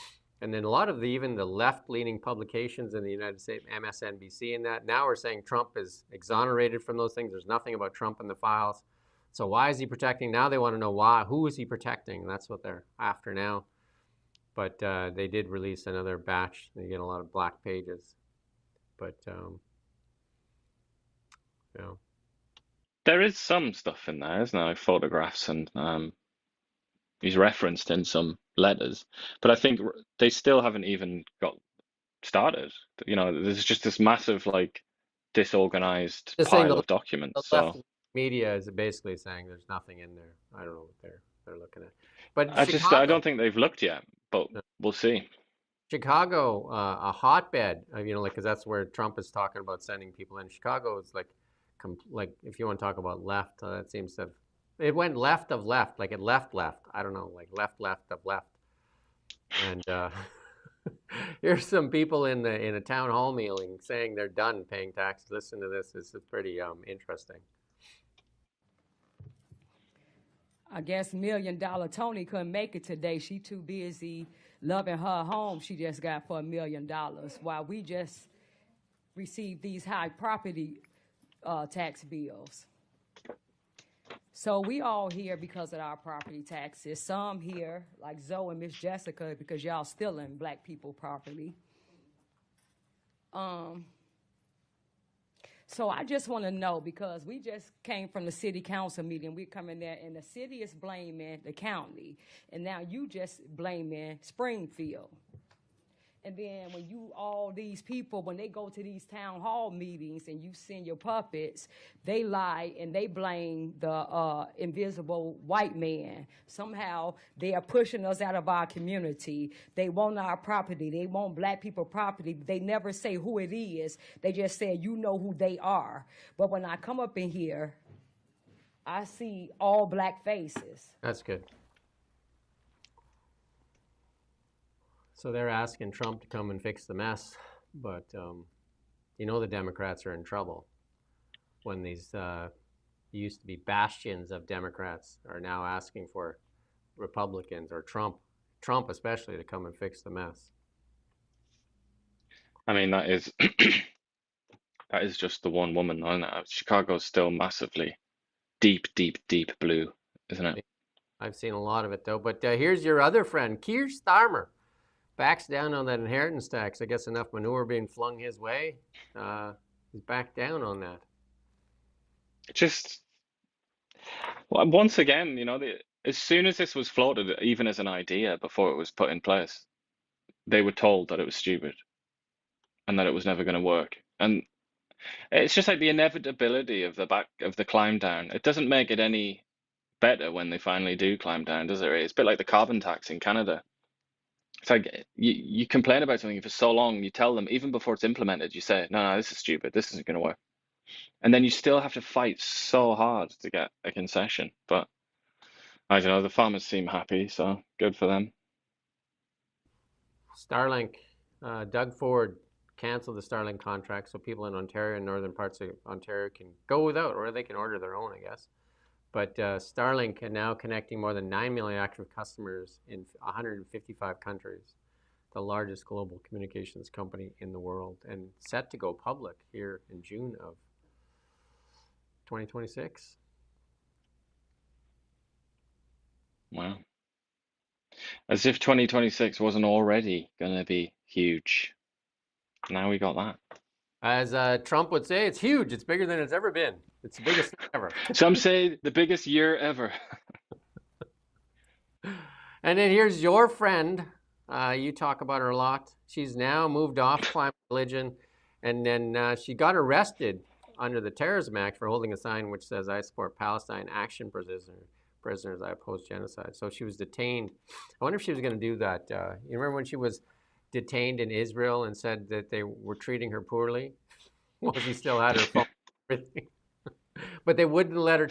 and then a lot of even the left-leaning publications in the United States, MSNBC and that, now are saying Trump is exonerated from those things. There's nothing about Trump in the files. So why is he protecting? Now they want to know why. Who is he protecting? That's what they're after now. But they did release another batch. They get a lot of black pages. But, There is some stuff in there, isn't there? Like photographs and he's referenced in some letters. But I think they still haven't even got started. You know, there's just this massive, like, disorganized pile of documents. The left media is basically saying there's nothing in there. I don't know what they're looking at. But I don't think they've looked yet, but we'll see. Chicago, a hotbed, because that's where Trump is talking about sending people in. Chicago is like if you want to talk about left, that seems to have It went left of left, like it left. I don't know, like left of left. And here's some people in a town hall meeting saying they're done paying taxes. Listen to this. This is pretty interesting. I guess $1 Million Tony couldn't make it today. She too busy loving her home she just got for $1 million, while we just received these high property tax bills. So we all here because of our property taxes. Some here, like Zoe and Miss Jessica, because y'all stealing black people property. So I just want to know, because we just came from the city council meeting. We're coming there, and the city is blaming the county, and now you just blaming Springfield. And then when you, all these people, when they go to these town hall meetings and you send your puppets, they lie and they blame the invisible white man. Somehow they are pushing us out of our community. They want our property. They want black people property. They never say who it is. They just say, you know who they are. But when I come up in here, I see all black faces. That's good. So they're asking Trump to come and fix the mess, but the Democrats are in trouble when these used to be bastions of Democrats are now asking for Republicans or Trump especially, to come and fix the mess. I mean, that is that is just the one woman, isn't it? Chicago's still massively deep blue, isn't it? I've seen a lot of it though. But here's your other friend, Keir Starmer. Backs down on that inheritance tax. I guess enough manure being flung his way. He's backed down on that. Just once again, as soon as this was floated, even as an idea before it was put in place, they were told that it was stupid and that it was never going to work. And it's just like the inevitability of the climb down. It doesn't make it any better when they finally do climb down, does it? It's a bit like the carbon tax in Canada. It's like you complain about something for so long, you tell them even before it's implemented, you say, no, this is stupid, this isn't going to work. And then you still have to fight so hard to get a concession. But I don't know, the farmers seem happy, so good for them. Starlink, Doug Ford canceled the Starlink contract so people in Ontario and northern parts of Ontario can go without, or they can order their own, I guess. But Starlink is now connecting more than 9 million active customers in 155 countries, the largest global communications company in the world, and set to go public here in June of 2026. Wow. As if 2026 wasn't already going to be huge. Now we got that. As Trump would say, it's huge. It's bigger than it's ever been. It's the biggest thing ever. Some say the biggest year ever. And then here's your friend. You talk about her a lot. She's now moved off climate religion, and then she got arrested under the Terrorism Act for holding a sign which says, I support Palestine action prisoners, I oppose genocide. So she was detained. I wonder if she was going to do that. You remember when she was detained in Israel and said that they were treating her poorly? Well, she still had her phone and everything. But they wouldn't let her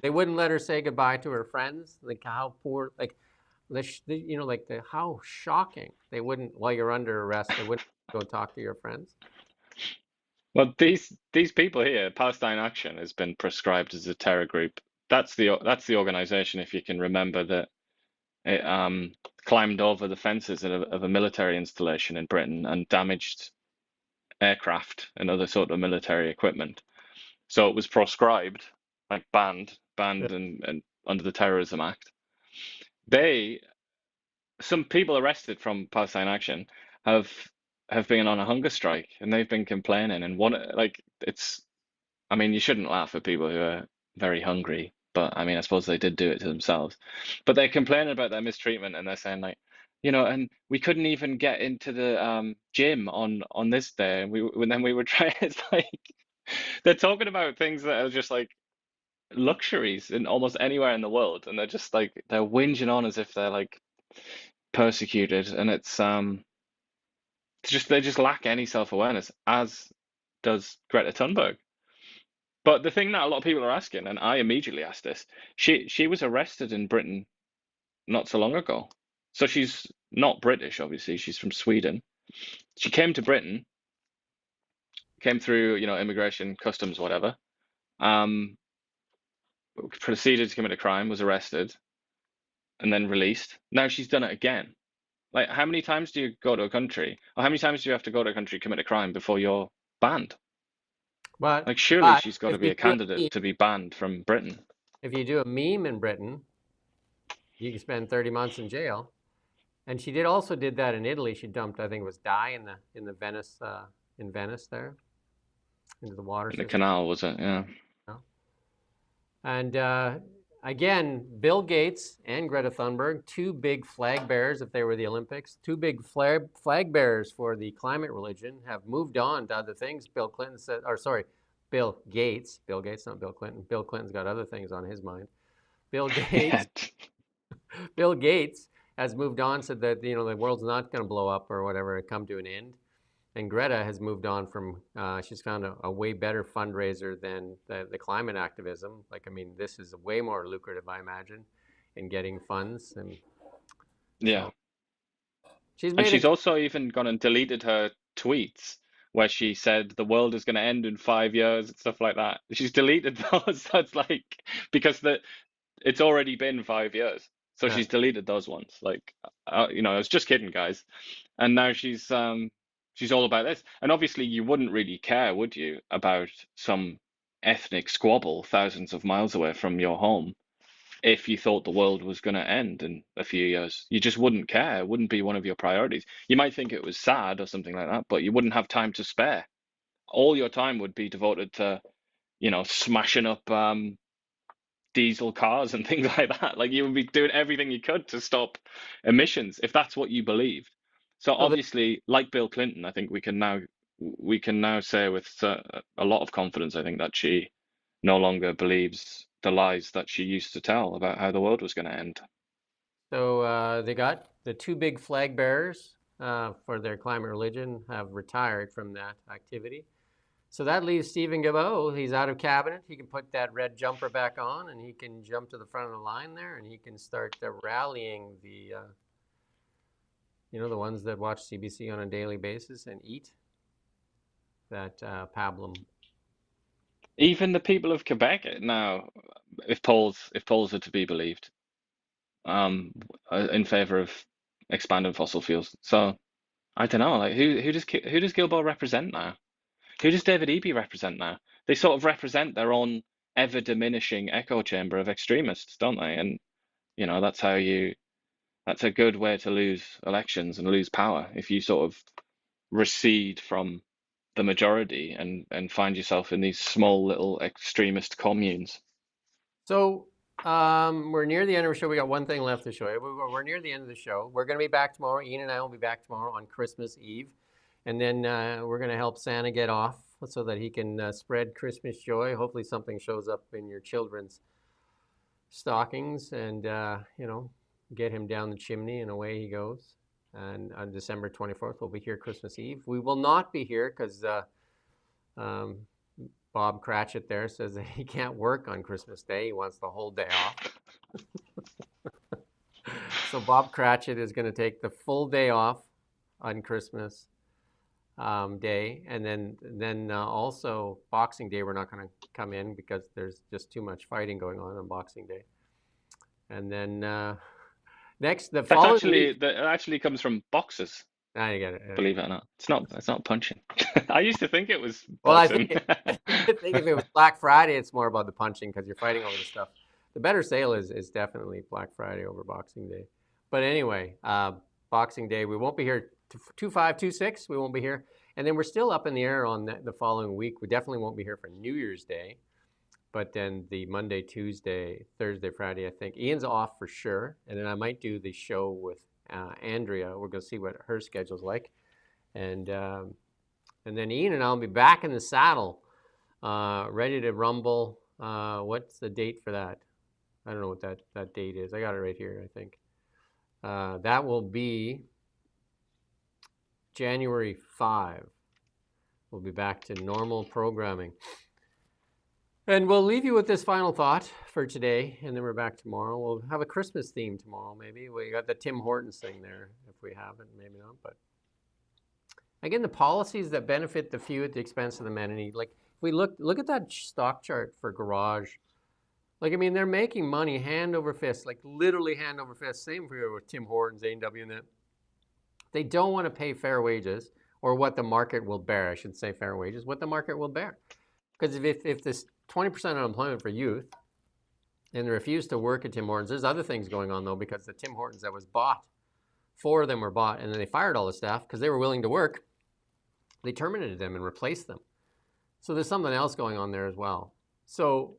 they wouldn't let her say goodbye to her friends. Like how poor, how shocking. They wouldn't, while you're under arrest, they wouldn't go talk to your friends. Well, these people here, Palestine Action, has been prescribed as a terror group. That's the organization, if you can remember, that it climbed over the fences of a military installation in Britain and damaged aircraft and other sort of military equipment. So it was proscribed, like banned and under the Terrorism Act. Some people arrested from Palestine Action have been on a hunger strike, and they've been complaining. And you shouldn't laugh at people who are very hungry, but I suppose they did do it to themselves. But they're complaining about their mistreatment, and they're saying and we couldn't even get into the gym on this day, and then we were trying. It's like they're talking about things that are just like luxuries in almost anywhere in the world, and they're just like they're whinging on as if they're like persecuted, and it's they just lack any self-awareness, as does Greta Thunberg. But the thing that a lot of people are asking, and I immediately asked this, she was arrested in Britain not so long ago. So she's not British, obviously. She's from Sweden. She came to Britain, came through, immigration, customs, whatever. Proceeded to commit a crime, was arrested, and then released. Now she's done it again. Like, how many times do you go to a country, or how many times do you have to go to a country, commit a crime before you're banned? But Like, surely she's got to be a candidate to be banned from Britain. if you do a meme in Britain, you can spend 30 months in jail. And she also did that in Italy. She dumped, I think it was dye in the Venice there, into the water In the system. canal, was it? Yeah. And again, Bill Gates and Greta Thunberg, two big flag bearers, if they were the Olympics, two big flag bearers for the climate religion, have moved on to other things. Bill Gates, not Bill Clinton. Bill Clinton's got other things on his mind. Bill Gates, Bill Gates has moved on, said that the world's not going to blow up or whatever and come to an end. And Greta has moved on from, she's found a way better fundraiser than the climate activism. Like, I mean, this is way more lucrative, I imagine, in getting funds. And yeah. So she's also even gone and deleted her tweets where she said the world is going to end in 5 years and stuff like that. She's deleted those. That's like, because it's already been 5 years. So she's deleted those ones. Like, I was just kidding, guys. And now she's all about this. And obviously you wouldn't really care, would you, about some ethnic squabble thousands of miles away from your home if you thought the world was going to end in a few years. You just wouldn't care. It wouldn't be one of your priorities. You might think it was sad or something like that, but you wouldn't have time to spare. All your time would be devoted to, smashing up diesel cars and things like that. Like, you would be doing everything you could to stop emissions if that's what you believed. So obviously, like Bill Clinton, I think we can now say with a lot of confidence, I think, that she no longer believes the lies that she used to tell about how the world was going to end. So they got the two big flag bearers for their climate religion have retired from that activity. So that leaves Stephen Guilbeault. He's out of cabinet. He can put that red jumper back on, and he can jump to the front of the line there, and he can start rallying the, the ones that watch CBC on a daily basis and eat that pablum. Even the people of Quebec now, if polls are to be believed, in favor of expanding fossil fuels. So I don't know. Like, who does Guilbeault represent now? Who does David Eby represent now? They sort of represent their own ever-diminishing echo chamber of extremists, don't they? And that's a good way to lose elections and lose power, if you sort of recede from the majority and find yourself in these small little extremist communes. So we're near the end of our show. We got one thing left to show you. We're near the end of the show. We're going to be back tomorrow. Ian and I will be back tomorrow on Christmas Eve. And then we're going to help Santa get off so that he can spread Christmas joy. Hopefully something shows up in your children's stockings and, get him down the chimney and away he goes. And on December 24th, we'll be here Christmas Eve. We will not be here because Bob Cratchit there says that he can't work on Christmas Day. He wants the whole day off. So Bob Cratchit is going to take the full day off on Christmas Day, and then also Boxing Day we're not going to come in because there's just too much fighting going on Boxing Day. And then that actually comes from boxers. I get it. Believe it or not, it's not punching. I used to think it was boxing. Well, I think if it was Black Friday, it's more about the punching because you're fighting over the stuff. The better sale is definitely Black Friday over Boxing Day. But anyway, Boxing Day, we won't be here 25, 26. We won't be here. And then we're still up in the air on the following week. We definitely won't be here for New Year's Day. But then the Monday, Tuesday, Thursday, Friday, I think. Ian's off for sure. And then I might do the show with Andrea. We're going to see what her schedule's like. And then Ian and I will be back in the saddle, ready to rumble. What's the date for that? I don't know what that date is. I got it right here, I think. That will be January 5. We'll be back to normal programming. And we'll leave you with this final thought for today, and then we're back tomorrow. We'll have a Christmas theme tomorrow, maybe. We got the Tim Hortons thing there, if we haven't, maybe not. But again, the policies that benefit the few at the expense of the many. Like, if we look at that stock chart for Garage. Like, I mean, they're making money hand over fist, like literally hand over fist. Same for with Tim Hortons, A&W, and that. They don't want to pay fair wages, or what the market will bear. I should say fair wages, what the market will bear. Because if this 20% unemployment for youth, and they refuse to work at Tim Hortons, there's other things going on, though, because the Tim Hortons that was bought, 4 of them were bought, and then they fired all the staff because they were willing to work. They terminated them and replaced them. So there's something else going on there as well. So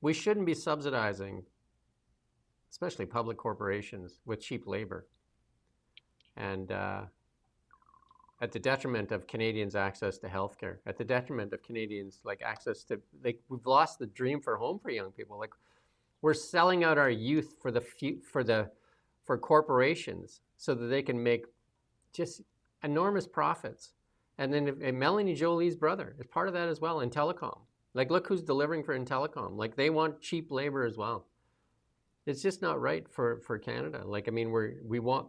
we shouldn't be subsidizing, especially public corporations, with cheap labor. And at the detriment of Canadians' access to healthcare, at the detriment of Canadians' like access to, like, we've lost the dream for home for young people. Like, we're selling out our youth for corporations so that they can make just enormous profits. And then Melanie Jolie's brother is part of that as well in telecom. Like, look who's delivering for in telecom. Like, they want cheap labor as well. It's just not right for Canada. Like, I mean,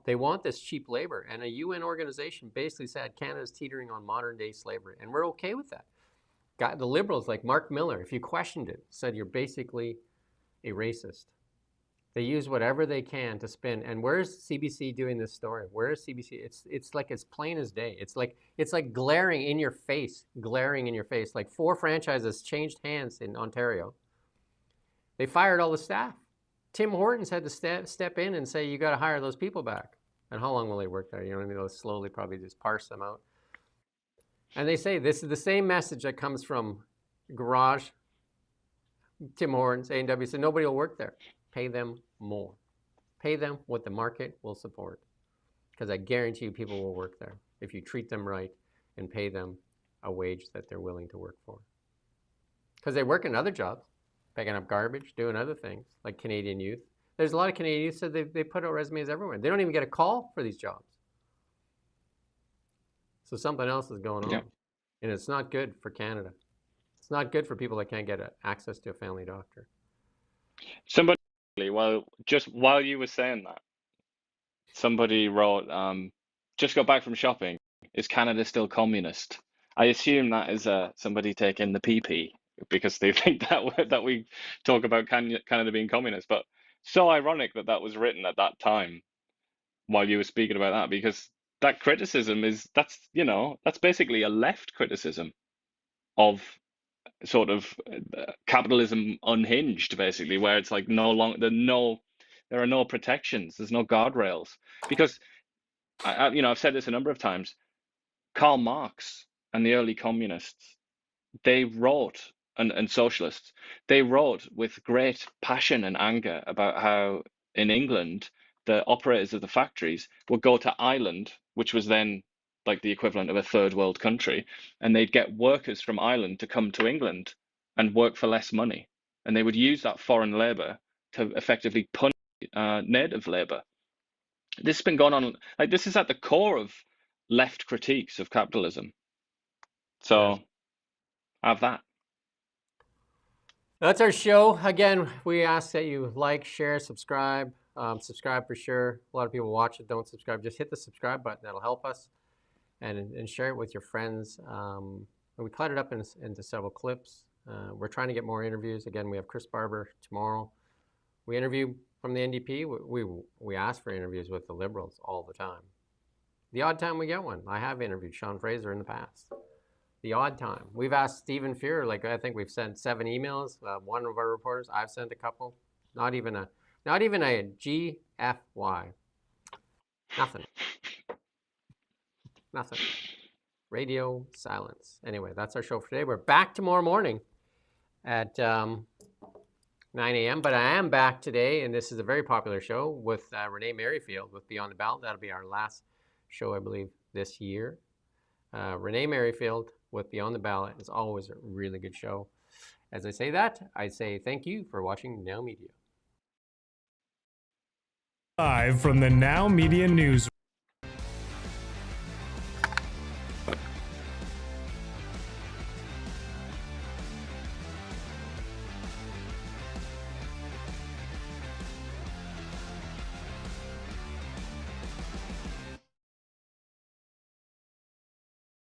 they want this cheap labor, and a UN organization basically said Canada's teetering on modern day slavery, and we're okay with that. The Liberals, like Mark Miller, if you questioned it, said you're basically a racist. They use whatever they can to spin. And where's CBC doing this story? Where is CBC? It's like as plain as day. It's like glaring in your face. Like 4 franchises changed hands in Ontario. They fired all the staff. Tim Hortons had to step in and say, you got to hire those people back. And how long will they work there? You know what I mean? They'll slowly probably just parse them out. And they say this is the same message that comes from Garage, Tim Hortons, A&W. So nobody will work there. Pay them more. Pay them what the market will support. Because I guarantee you people will work there if you treat them right and pay them a wage that they're willing to work for. Because they work in other jobs. Picking up garbage, doing other things, like Canadian youth. There's a lot of Canadian youth, so they put out resumes everywhere. They don't even get a call for these jobs. So something else is going on. Yeah. And it's not good for Canada. It's not good for people that can't get access to a family doctor. Somebody, just while you were saying that, somebody wrote, just got back from shopping. Is Canada still communist? I assume that is somebody taking the PP, because they think that we talk about Canada being communist. But so ironic that was written at that time while you were speaking about that, because that criticism that's basically a left criticism of sort of capitalism unhinged, basically, where it's like there are no protections, there's no guardrails. Because I've said this a number of times, Karl Marx and the early communists, they wrote, and socialists, they wrote with great passion and anger about how in England, the operators of the factories would go to Ireland, which was then like the equivalent of a third world country, and they'd get workers from Ireland to come to England and work for less money. And they would use that foreign labor to effectively punish native labor. This has been going on, like, this is at the core of left critiques of capitalism. So have that. That's our show. Again, we ask that you like, share, subscribe. Subscribe for sure. A lot of people watch it, don't subscribe. Just hit the subscribe button. That'll help us. And share it with your friends. We cut it up into several clips. We're trying to get more interviews. Again, we have Chris Barber tomorrow. We interview from the NDP. We ask for interviews with the Liberals all the time. The odd time we get one. I have interviewed Sean Fraser in the past. The odd time. We've asked Stephen Fear, like, I think we've sent 7 emails. One of our reporters, I've sent a couple. Not even a GFY. Nothing. Nothing. Radio silence. Anyway, that's our show for today. We're back tomorrow morning at 9 a.m. But I am back today, and this is a very popular show with Renee Merrifield with Beyond the Ballot. That'll be our last show, I believe, this year. Renee Merrifield with Beyond the Ballot is always a really good show. As I say that, I say thank you for watching Now Media. Live from the Now Media News.